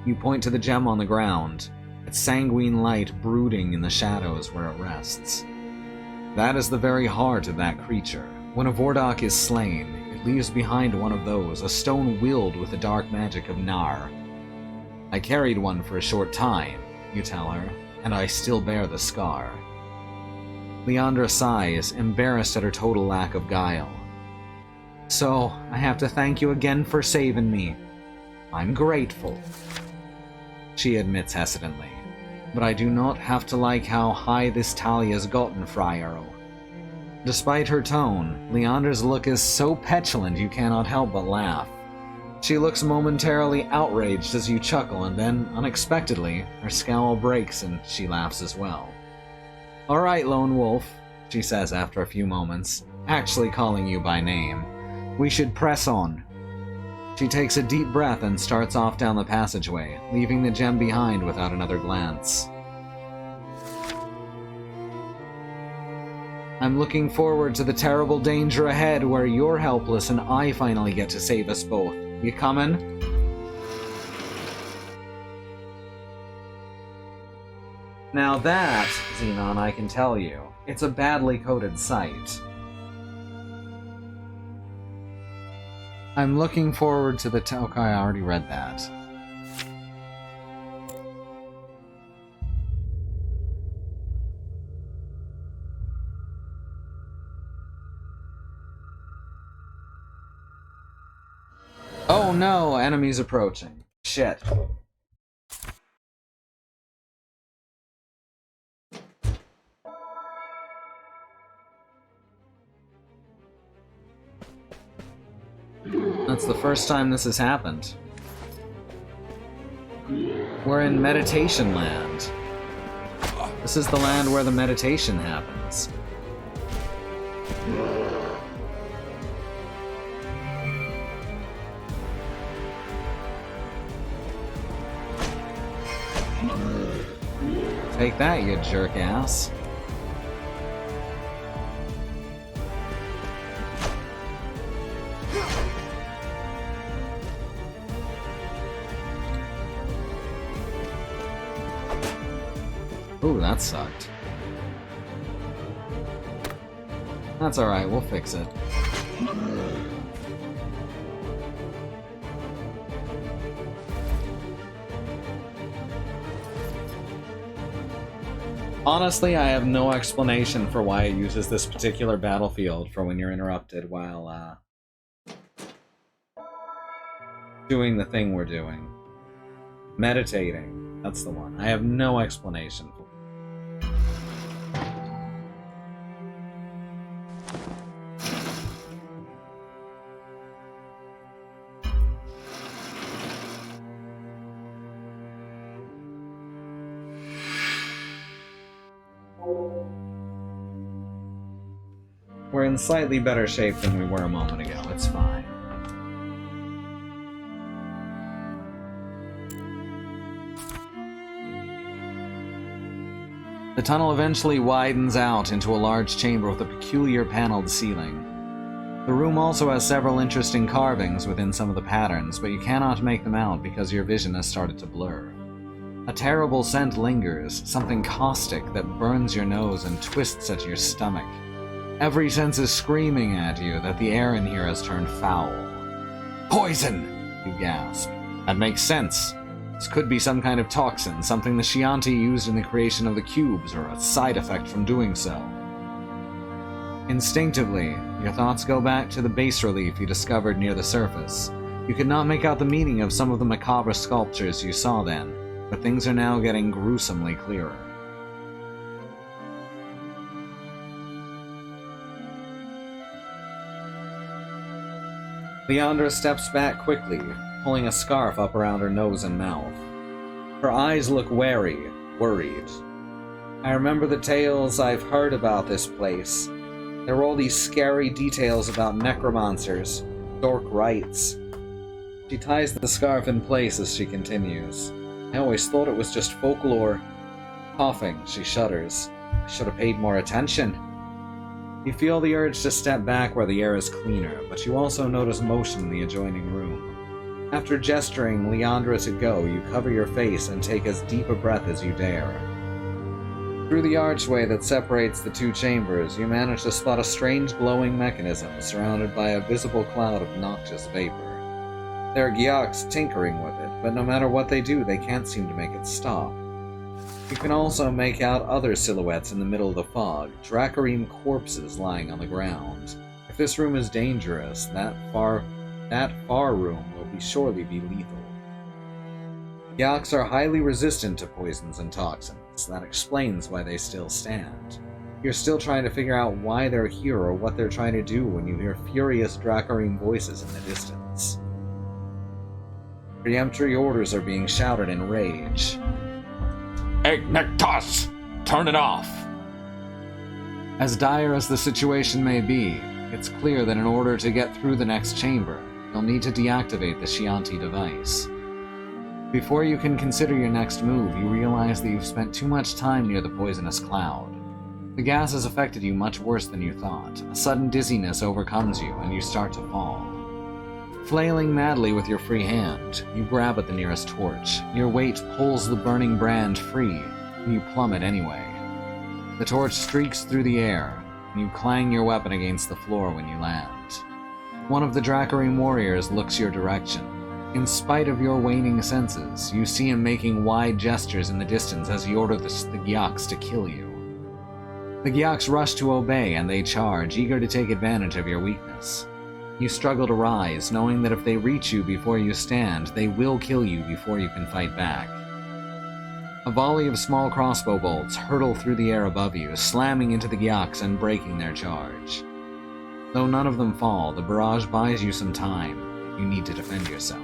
You point to the gem on the ground, its sanguine light brooding in the shadows where it rests. That is the very heart of that creature. When a Vordak is slain, it leaves behind one of those, a stone willed with the dark magic of Nar. I carried one for a short time, you tell her, and I still bear the scar. Leandra sighs, embarrassed at her total lack of guile. So, I have to thank you again for saving me. I'm grateful, she admits hesitantly, but I do not have to like how high this tally has gotten, Friar. Despite her tone, Leandra's look is so petulant you cannot help but laugh. She looks momentarily outraged as you chuckle, and then, unexpectedly, her scowl breaks and she laughs as well. Alright, Lone Wolf, she says after a few moments, actually calling you by name. We should press on. She takes a deep breath and starts off down the passageway, leaving the gem behind without another glance. I'm looking forward to the terrible danger ahead where you're helpless and I finally get to save us both. You coming? Now that, Xenon, I can tell you, it's a badly coded site. I'm looking forward to the okay, I already read that. Oh no, enemies approaching. Shit. That's the first time this has happened. We're in Meditation Land. This is the land where the meditation happens. Take that, you jerk ass. Ooh, that sucked. That's alright, we'll fix it. Honestly, I have no explanation for why it uses this particular battlefield for when you're interrupted while doing the thing we're doing. Meditating, that's the one. I have no explanation for it. We're in slightly better shape than we were a moment ago. It's fine. The tunnel eventually widens out into a large chamber with a peculiar paneled ceiling. The room also has several interesting carvings within some of the patterns, but you cannot make them out because your vision has started to blur. A terrible scent lingers, something caustic that burns your nose and twists at your stomach. Every sense is screaming at you that the air in here has turned foul. Poison! You gasp. That makes sense. This could be some kind of toxin, something the Chianti used in the creation of the cubes, or a side effect from doing so. Instinctively, your thoughts go back to the bas relief you discovered near the surface. You could not make out the meaning of some of the macabre sculptures you saw then, but things are now getting gruesomely clearer. Leandra steps back quickly, pulling a scarf up around her nose and mouth. Her eyes look wary, worried. I remember the tales I've heard about this place. There were all these scary details about necromancers, dork rites. She ties the scarf in place as she continues. I always thought it was just folklore. Coughing, she shudders. I should have paid more attention. You feel the urge to step back where the air is cleaner, but you also notice motion in the adjoining room. After gesturing Leandra to go, you cover your face and take as deep a breath as you dare. Through the archway that separates the two chambers, you manage to spot a strange glowing mechanism surrounded by a visible cloud of noxious vapor. There are Gyaks tinkering with it, but no matter what they do, they can't seem to make it stop. You can also make out other silhouettes in the middle of the fog, Dracarine corpses lying on the ground. If this room is dangerous, that far room will surely be lethal. Gyaks are highly resistant to poisons and toxins. That explains why they still stand. You're still trying to figure out why they're here or what they're trying to do when you hear furious Dracarine voices in the distance. Peremptory orders are being shouted in rage. Ignitas! Turn it off! As dire as the situation may be, it's clear that in order to get through the next chamber, you'll need to deactivate the Chianti device. Before you can consider your next move, you realize that you've spent too much time near the poisonous cloud. The gas has affected you much worse than you thought. A sudden dizziness overcomes you, and you start to fall. Flailing madly with your free hand, you grab at the nearest torch. Your weight pulls the burning brand free, and you plummet anyway. The torch streaks through the air, and you clang your weapon against the floor when you land. One of the Dracarine warriors looks your direction. In spite of your waning senses, you see him making wide gestures in the distance as he orders the Gyaks to kill you. The Gyaks rush to obey, and they charge, eager to take advantage of your weakness. You struggle to rise, knowing that if they reach you before you stand, they will kill you before you can fight back. A volley of small crossbow bolts hurtle through the air above you, slamming into the Gyaks and breaking their charge. Though none of them fall, the barrage buys you some time. You need to defend yourself.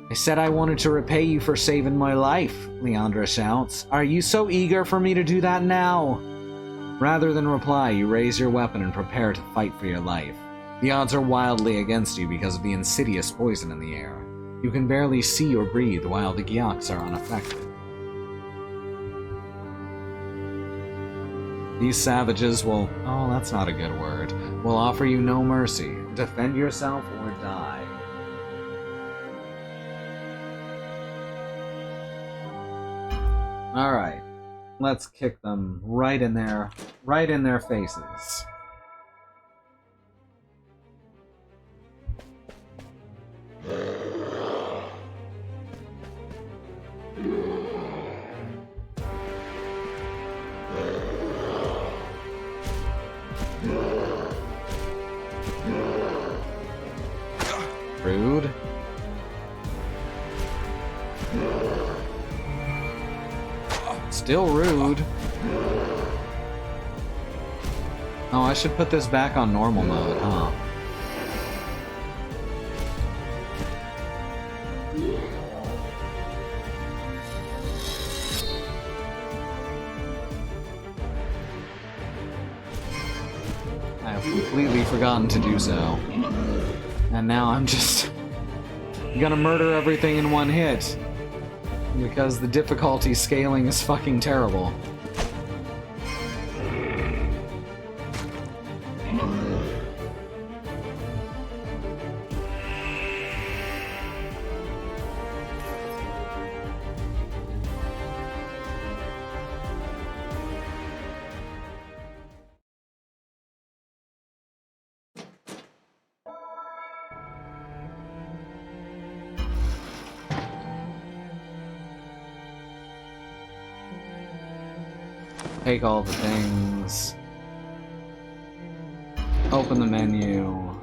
I said I wanted to repay you for saving my life, Leandra shouts. Are you so eager for me to do that now? Rather than reply, you raise your weapon and prepare to fight for your life. The odds are wildly against you because of the insidious poison in the air. You can barely see or breathe while the Gyaks are unaffected. These savages will... oh, that's not a good word. Will offer you no mercy. Defend yourself or die. Alright. Let's kick them right in their faces. Rude. Still rude. Oh, I should put this back on normal mode, huh? I have completely forgotten to do so. And now I'm just gonna murder everything in one hit. Because the difficulty scaling is fucking terrible. Take all the things. Open the menu.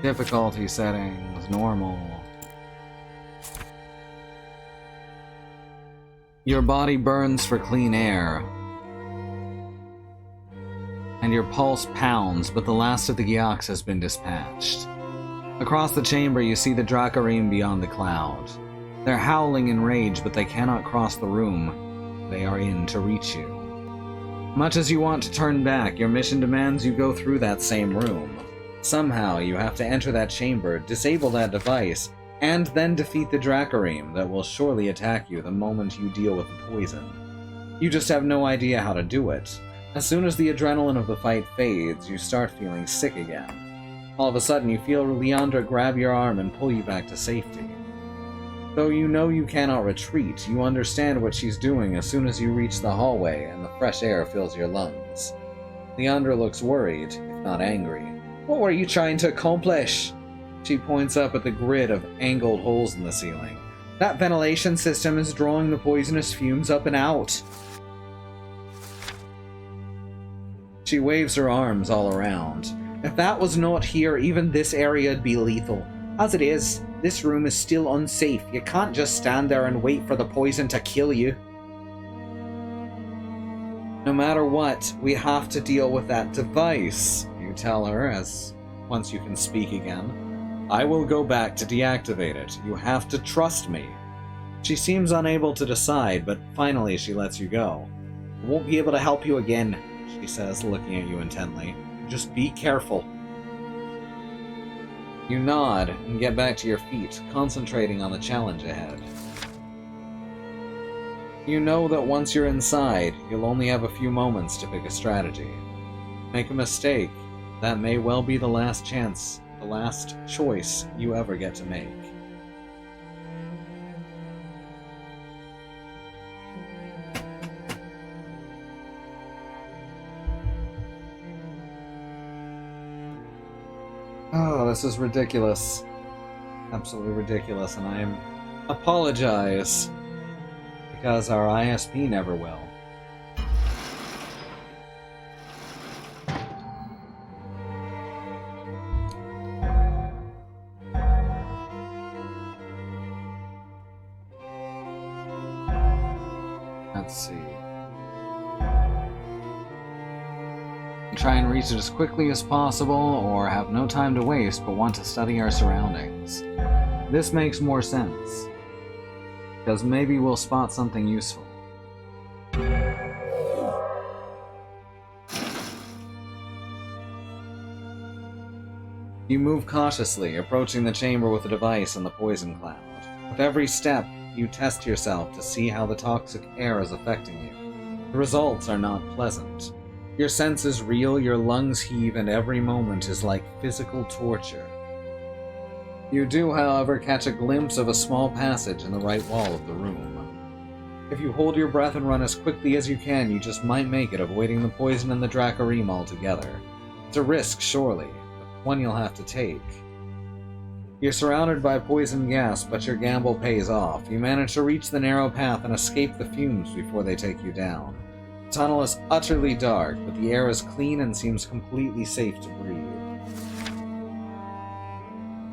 Difficulty settings, normal. Your body burns for clean air. And your pulse pounds, but the last of the Gyaks has been dispatched. Across the chamber, you see the Dracarim beyond the cloud. They're howling in rage, but they cannot cross the room they are in to reach you. Much as you want to turn back, your mission demands you go through that same room. Somehow, you have to enter that chamber, disable that device, and then defeat the Dracarim that will surely attack you the moment you deal with the poison. You just have no idea how to do it. As soon as the adrenaline of the fight fades, you start feeling sick again. All of a sudden, you feel Leandra grab your arm and pull you back to safety. Though you know you cannot retreat, you understand what she's doing as soon as you reach the hallway and the fresh air fills your lungs. Leandra looks worried, if not angry. What were you trying to accomplish? She points up at the grid of angled holes in the ceiling. That ventilation system is drawing the poisonous fumes up and out. She waves her arms all around. If that was not here, even this area'd be lethal. As it is, this room is still unsafe. You can't just stand there and wait for the poison to kill you. No matter what, we have to deal with that device, you tell her, as once you can speak again. I will go back to deactivate it. You have to trust me. She seems unable to decide, but finally she lets you go. I won't be able to help you again, she says, looking at you intently. Just be careful. You nod and get back to your feet, concentrating on the challenge ahead. You know that once you're inside, you'll only have a few moments to pick a strategy. Make a mistake, that may well be the last chance, the last choice you ever get to make. Oh, this is ridiculous. Absolutely ridiculous, and I apologize, because our ISP never will. Let's see. Try and reach it as quickly as possible, or have no time to waste but want to study our surroundings. This makes more sense, because maybe we'll spot something useful. You move cautiously, approaching the chamber with the device and the poison cloud. With every step, you test yourself to see how the toxic air is affecting you. The results are not pleasant. Your senses reel, your lungs heave, and every moment is like physical torture. You do, however, catch a glimpse of a small passage in the right wall of the room. If you hold your breath and run as quickly as you can, you just might make it, avoiding the poison and the Dracarim altogether. It's a risk, surely, but one you'll have to take. You're surrounded by poison gas, but your gamble pays off. You manage to reach the narrow path and escape the fumes before they take you down. The tunnel is utterly dark, but the air is clean and seems completely safe to breathe.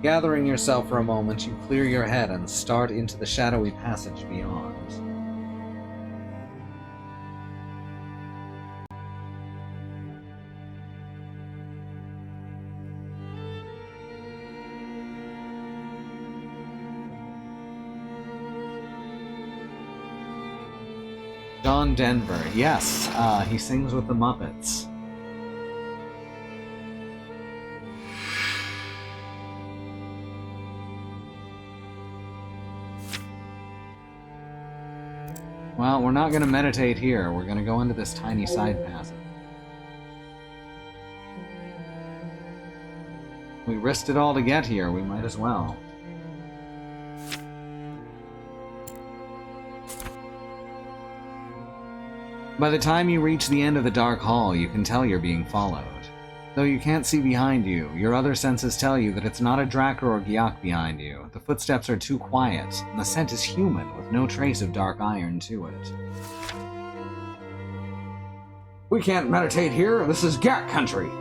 Gathering yourself for a moment, you clear your head and start into the shadowy passage beyond. John Denver, yes, he sings with the Muppets. Well, we're not going to meditate here. We're going to go into this tiny side passage. We risked it all to get here. We might as well. By the time you reach the end of the dark hall, you can tell you're being followed. Though you can't see behind you, your other senses tell you that it's not a Drakkar or Gyak behind you. The footsteps are too quiet, and the scent is human, with no trace of dark iron to it. We can't meditate here. This is Gyak country.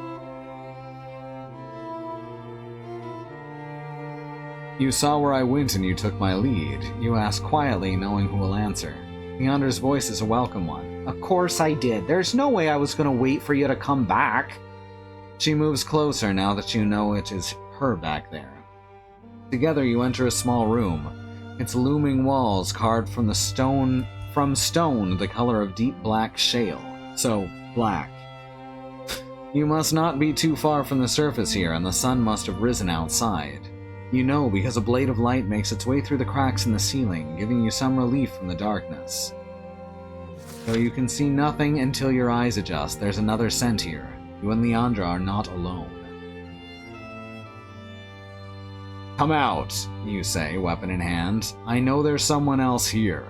You saw where I went and you took my lead. You ask quietly, knowing who will answer. Meander's voice is a welcome one. Of course I did. There's no way I was going to wait for you to come back. She moves closer now that you know it is her back there. Together you enter a small room. Its looming walls carved from stone the color of deep black shale. So, black. You must not be too far from the surface here, and the sun must have risen outside. You know because a blade of light makes its way through the cracks in the ceiling, giving you some relief from the darkness. Though you can see nothing until your eyes adjust, there's another scent here. You and Leandra are not alone. Come out, you say, weapon in hand. I know there's someone else here.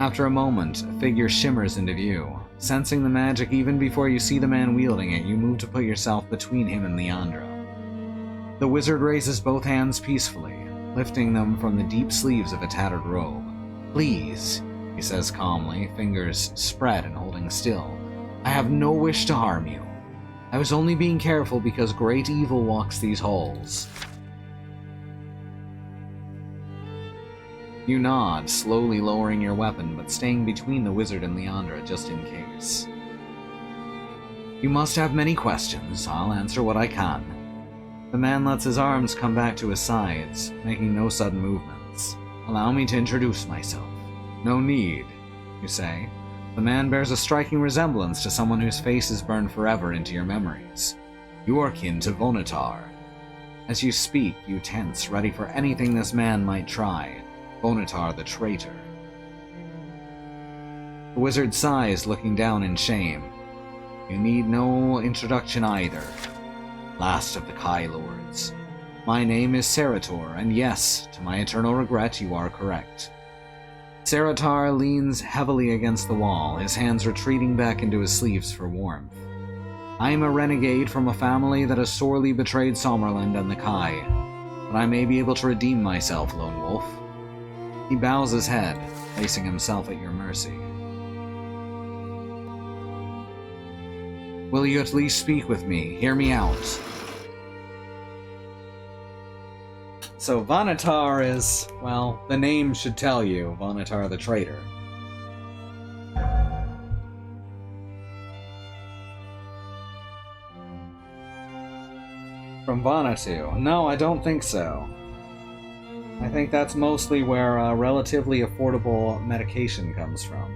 After a moment, a figure shimmers into view. Sensing the magic even before you see the man wielding it, you move to put yourself between him and Leandra. The wizard raises both hands peacefully, lifting them from the deep sleeves of a tattered robe. Please, he says calmly, fingers spread and holding still. I have no wish to harm you. I was only being careful because great evil walks these halls. You nod, slowly lowering your weapon, but staying between the wizard and Leandra just in case. You must have many questions. I'll answer what I can. The man lets his arms come back to his sides, making no sudden movements. Allow me to introduce myself. No need, you say. The man bears a striking resemblance to someone whose face is burned forever into your memories. You are kin to Vonatar. As you speak, you tense, ready for anything this man might try. Vonatar the traitor. The wizard sighs, looking down in shame. You need no introduction either. Last of the Kai Lords. My name is Serator, and yes, to my eternal regret, you are correct. Seratar leans heavily against the wall, his hands retreating back into his sleeves for warmth. I am a renegade from a family that has sorely betrayed Sommerland and the Kai, but I may be able to redeem myself, Lone Wolf. He bows his head, placing himself at your mercy. Will you at least speak with me? Hear me out. So Vonatar is, well, the name should tell you, Vonatar the traitor. From Vanatu? No, I don't think so. I think that's mostly where relatively affordable medication comes from.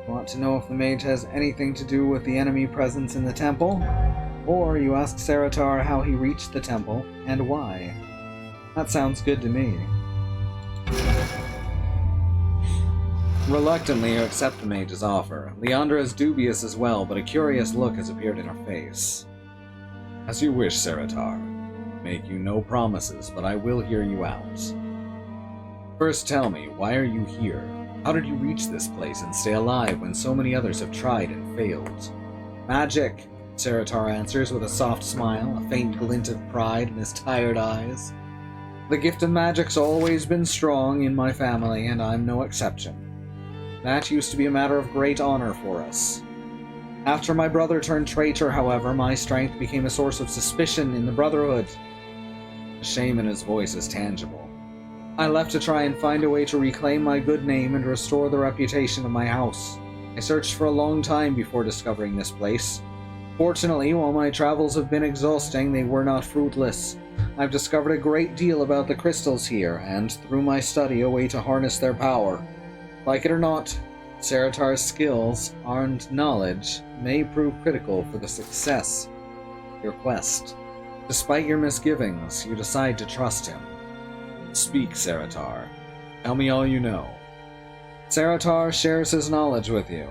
Want to know if the mage has anything to do with the enemy presence in the temple? Or you ask Saratar how he reached the temple and why. That sounds good to me. Reluctantly, you accept the mage's offer. Leandra is dubious as well, but a curious look has appeared in her face. As you wish, Saratar. Make you no promises, but I will hear you out. First tell me, why are you here? How did you reach this place and stay alive when so many others have tried and failed? Magic, Saratar answers with a soft smile, a faint glint of pride in his tired eyes. The gift of magic's always been strong in my family, and I'm no exception. That used to be a matter of great honor for us. After my brother turned traitor, however, my strength became a source of suspicion in the Brotherhood. The shame in his voice is tangible. I left to try and find a way to reclaim my good name and restore the reputation of my house. I searched for a long time before discovering this place. Fortunately, while my travels have been exhausting, they were not fruitless. I've discovered a great deal about the crystals here, and through my study, a way to harness their power. Like it or not, Saratar's skills and knowledge may prove critical for the success of your quest. Despite your misgivings, you decide to trust him. Speak, Saratar. Tell me all you know. Saratar shares his knowledge with you.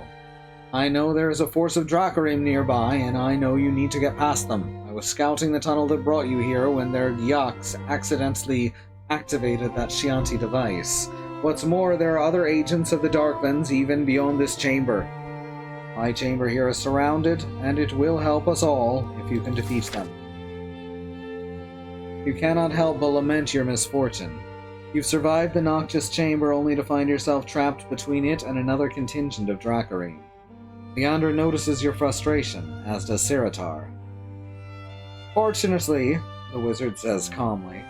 I know there is a force of Dracarim nearby, and I know you need to get past them. I was scouting the tunnel that brought you here when their Yaks accidentally activated that Chianti device. What's more, there are other agents of the Darklands even beyond this chamber. My chamber here is surrounded, and it will help us all if you can defeat them. You cannot help but lament your misfortune. You've survived the Noctis chamber only to find yourself trapped between it and another contingent of Dracarim. Leandra notices your frustration, as does Saratar. Fortunately, the wizard says calmly,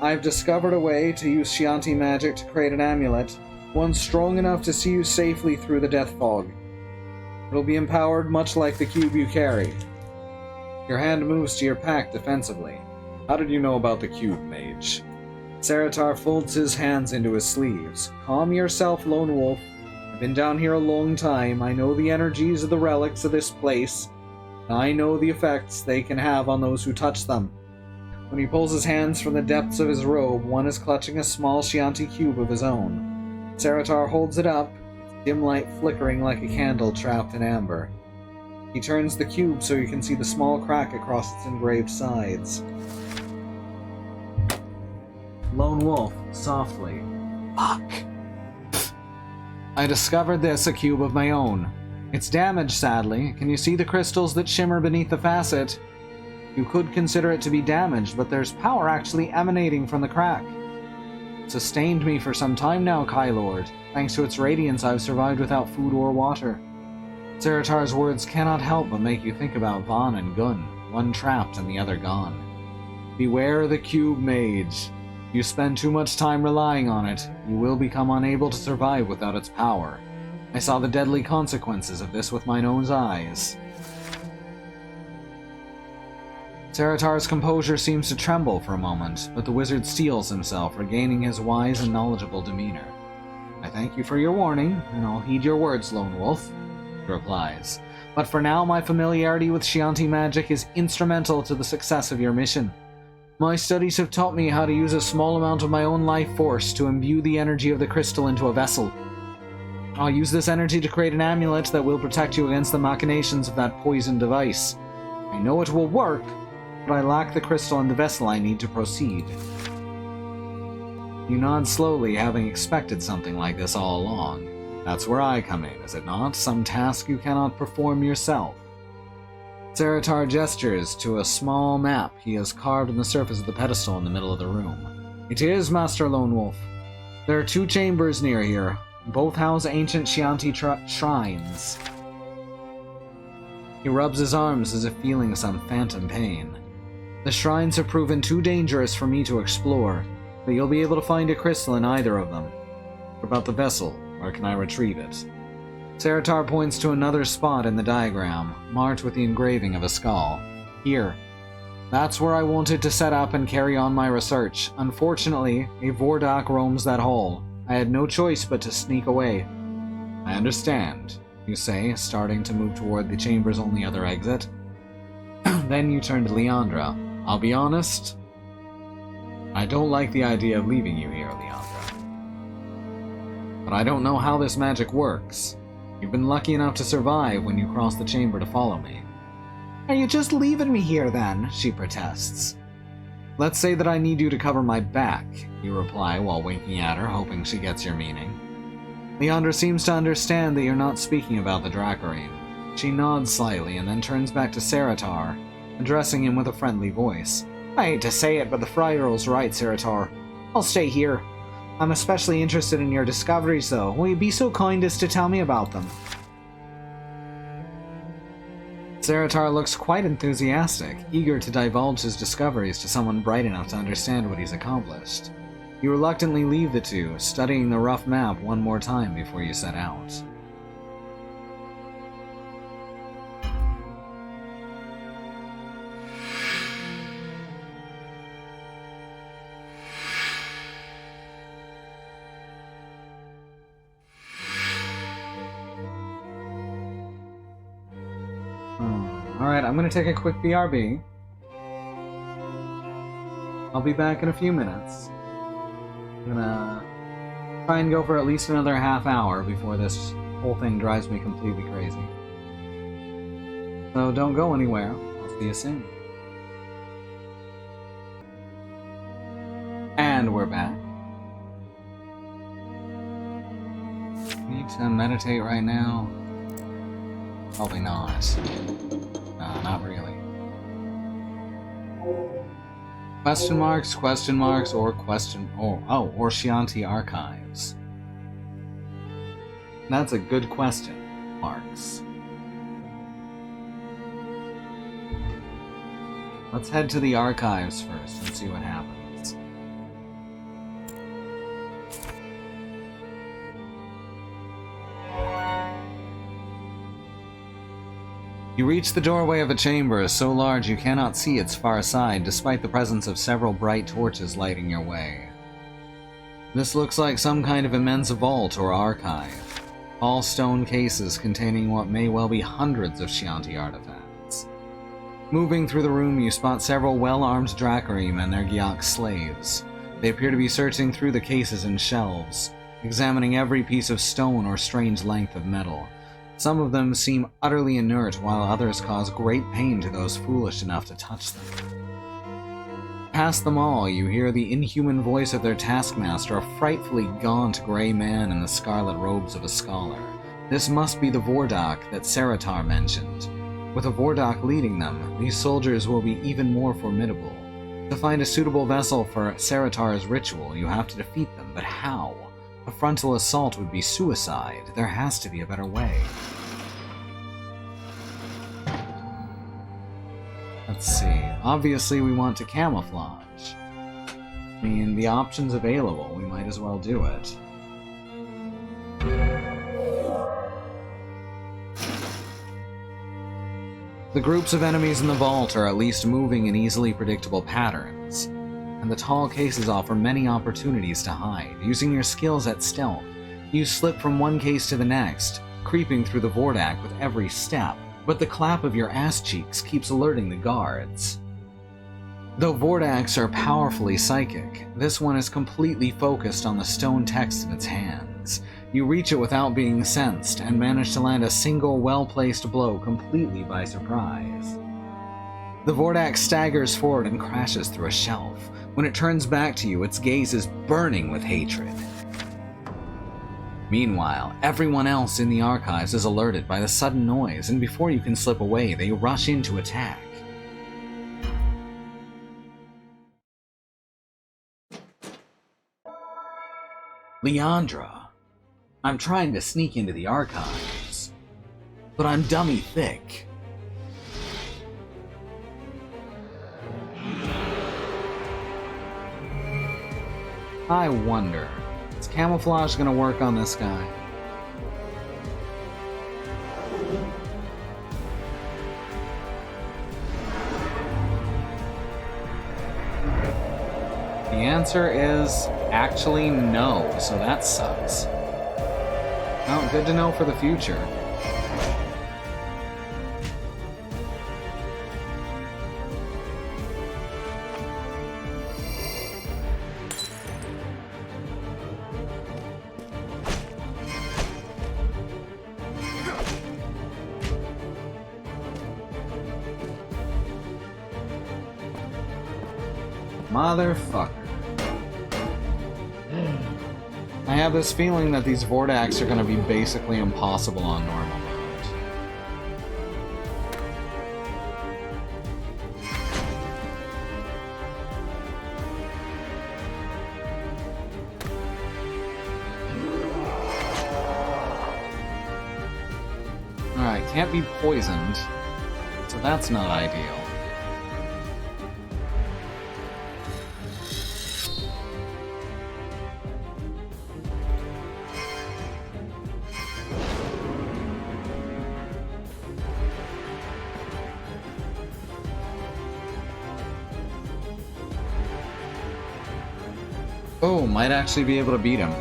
I've discovered a way to use Chianti magic to create an amulet, one strong enough to see you safely through the death fog. It'll be empowered much like the cube you carry. Your hand moves to your pack defensively. How did you know about the cube, mage? Saratar folds his hands into his sleeves. Calm yourself, Lone Wolf. I've been down here a long time. I know the energies of the relics of this place. I know the effects they can have on those who touch them. When he pulls his hands from the depths of his robe, one is clutching a small Chianti cube of his own. Saratar holds it up, dim light flickering like a candle trapped in amber. He turns the cube so you can see the small crack across its engraved sides. Lone Wolf, softly. Fuck. I discovered this, a cube of my own. It's damaged, sadly. Can you see the crystals that shimmer beneath the facet? You could consider it to be damaged, but there's power actually emanating from the crack. It sustained me for some time now, Kylord. Thanks to its radiance, I've survived without food or water. Saratar's words cannot help but make you think about Vaughn and Gun, one trapped and the other gone. Beware the cube, mage. If you spend too much time relying on it, you will become unable to survive without its power. I saw the deadly consequences of this with mine own eyes. Saratar's composure seems to tremble for a moment, but the wizard steels himself, regaining his wise and knowledgeable demeanor. I thank you for your warning, and I'll heed your words, Lone Wolf, he replies. But for now, my familiarity with Chianti magic is instrumental to the success of your mission. My studies have taught me how to use a small amount of my own life force to imbue the energy of the crystal into a vessel. I'll use this energy to create an amulet that will protect you against the machinations of that poisoned device. I know it will work, but I lack the crystal and the vessel I need to proceed. You nod slowly, having expected something like this all along. That's where I come in, is it not? Some task you cannot perform yourself. Saratar gestures to a small map he has carved on the surface of the pedestal in the middle of the room. It is, Master Lone Wolf. There are 2 chambers near here. Both house ancient Chianti shrines. He rubs his arms as if feeling some phantom pain. The shrines have proven too dangerous for me to explore, but you'll be able to find a crystal in either of them. What about the vessel? Where can I retrieve it? Saratar points to another spot in the diagram, marked with the engraving of a skull. Here. That's where I wanted to set up and carry on my research. Unfortunately, a Vordak roams that hall. I had no choice but to sneak away. I understand. you say, starting to move toward the chamber's only other exit. Then you turn to Leandra. I'll be honest, I don't like the idea of leaving you here, Leandra. But I don't know how this magic works. You've been lucky enough to survive when you crossed the chamber to follow me. Are you just leaving me here then? She protests. Let's say that I need you to cover my back, you reply while winking at her, hoping she gets your meaning. Leandra seems to understand that you're not speaking about the Dracarine. She nods slightly and then turns back to Seritar, addressing him with a friendly voice. I hate to say it, but the Friar Earl's right, Seritar. I'll stay here. I'm especially interested in your discoveries, though. Will you be so kind as to tell me about them? Seritar looks quite enthusiastic, eager to divulge his discoveries to someone bright enough to understand what he's accomplished. You reluctantly leave the two, studying the rough map one more time before you set out. Alright, I'm gonna take a quick BRB. I'll be back in a few minutes. I'm gonna try and go for at least another half hour before this whole thing drives me completely crazy. So don't go anywhere. I'll see you soon. And we're back. Need to meditate right now? Probably not. No, not really. Question marks, or or Chianti Archives. That's a good question, Marks. Let's head to the archives first and see what happens. You reach the doorway of a chamber so large you cannot see its far side, despite the presence of several bright torches lighting your way. This looks like some kind of immense vault or archive. All stone cases containing what may well be hundreds of Chianti artifacts. Moving through the room, you spot several well-armed Dracarine and their Gyak slaves. They appear to be searching through the cases and shelves, examining every piece of stone or strange length of metal. Some of them seem utterly inert, while others cause great pain to those foolish enough to touch them. Past them all, you hear the inhuman voice of their taskmaster, a frightfully gaunt gray man in the scarlet robes of a scholar. This must be the Vordak that Seritar mentioned. With a Vordak leading them, these soldiers will be even more formidable. To find a suitable vessel for Seritar's ritual, you have to defeat them, but how? A frontal assault would be suicide. There has to be a better way. Let's see. Obviously, we want to camouflage. I mean, the options available, we might as well do it. The groups of enemies in the vault are at least moving in easily predictable patterns, and the tall cases offer many opportunities to hide. Using your skills at stealth, you slip from one case to the next, creeping through the Vordak with every step, but the clap of your ass cheeks keeps alerting the guards. Though Vordaks are powerfully psychic, this one is completely focused on the stone text in its hands. You reach it without being sensed, and manage to land a single well-placed blow completely by surprise. The Vordak staggers forward and crashes through a shelf. When it turns back to you, its gaze is burning with hatred. Meanwhile, everyone else in the archives is alerted by the sudden noise, and before you can slip away, they rush in to attack. Leandra, I'm trying to sneak into the archives, but I'm dummy thick. I wonder, is camouflage gonna work on this guy? The answer is actually no, so that sucks. Oh, good to know for the future. Motherfucker. I have this feeling that these Vordax are going to be basically impossible on normal mode. Alright, can't be poisoned, so that's not ideal. Oh, might actually be able to beat him.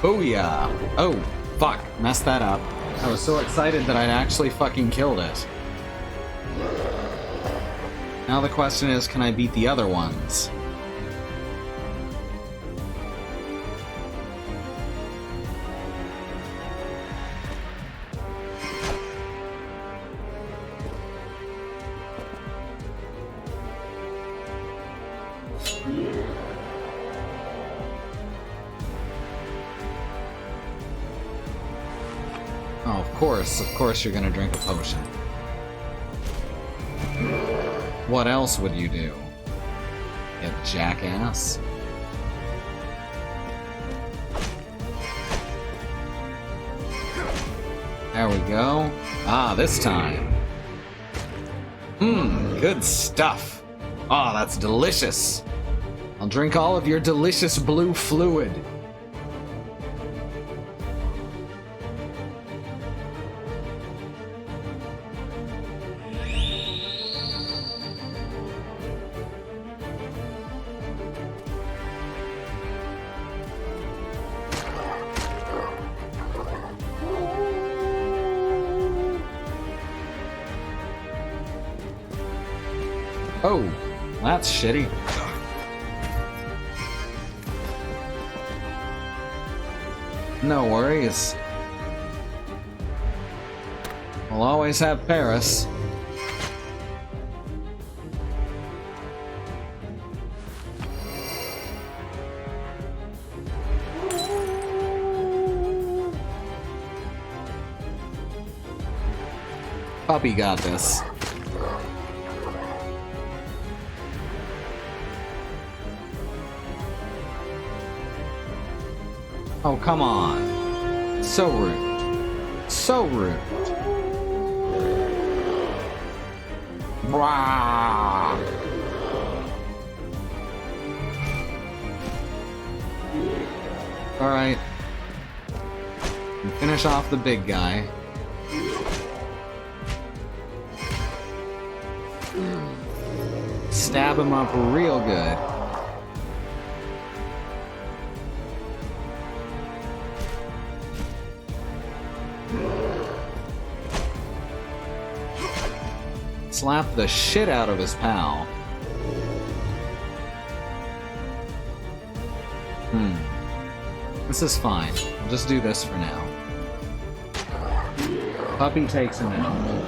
Booyah! Oh, fuck, messed that up. I was so excited that I'd actually fucking killed it. Now the question is, can I beat the other ones? Oh, of course you're gonna drink a potion. What else would you do? You jackass. There we go. Ah, this time. Mmm, good stuff. Ah, that's delicious. I'll drink all of your delicious blue fluid. Oh, that's shitty. No worries. We'll always have Paris. Puppy got this. Oh, come on. So rude. So rude. Brah. Alright. Finish off the big guy. Stab him up real good. Slap the shit out of his pal. This is fine. I'll just do this for now. Puppy takes him out.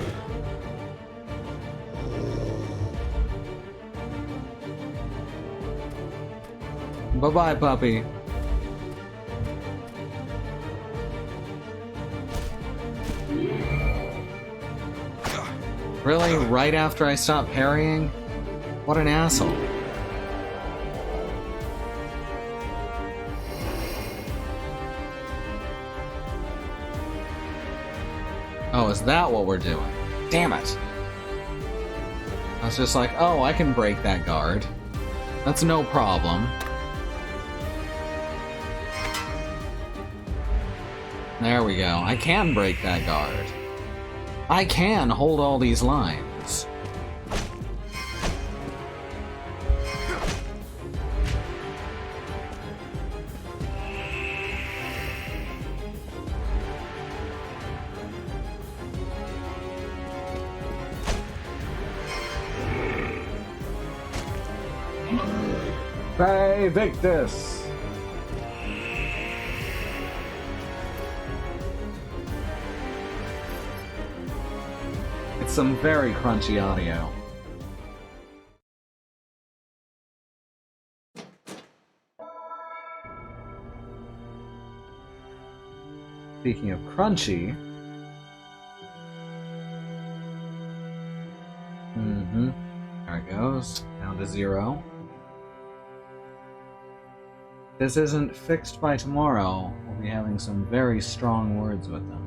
Bye-bye, puppy. Really? Right after I stop parrying? What an asshole. Oh, is that what we're doing? Damn it! I was just like, oh, I can break that guard. That's no problem. There we go. I can break that guard. I can hold all these lines. Hey, Victus! It's some very crunchy audio. Speaking of crunchy... There it goes. Down to 0. If this isn't fixed by tomorrow, we'll be having some very strong words with them.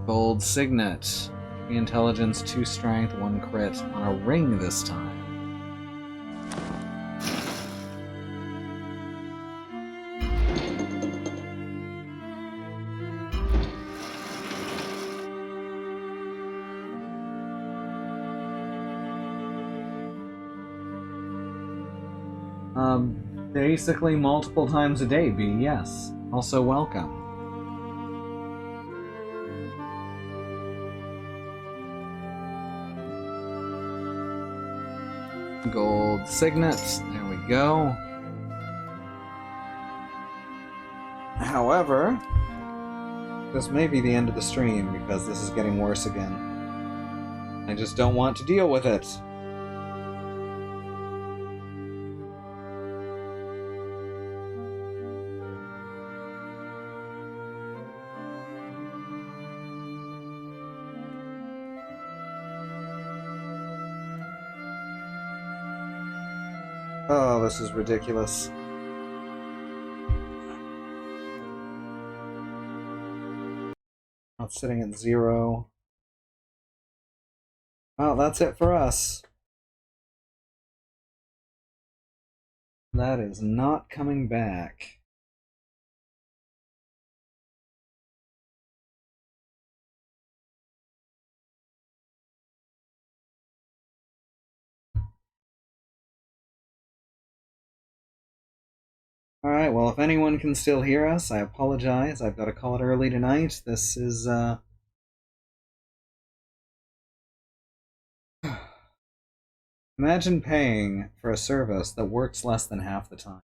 Gold Signet. 3 intelligence, 2 strength, 1 crit on a ring this time. Basically multiple times a day, B, yes. Also welcome. Gold signets, there we go. However, this may be the end of the stream because this is getting worse again. I just don't want to deal with it. Oh, this is ridiculous. Not sitting at 0. Well, that's it for us. That is not coming back. Alright, well, if anyone can still hear us, I apologize. I've got to call it early tonight. This is, Imagine paying for a service that works less than half the time.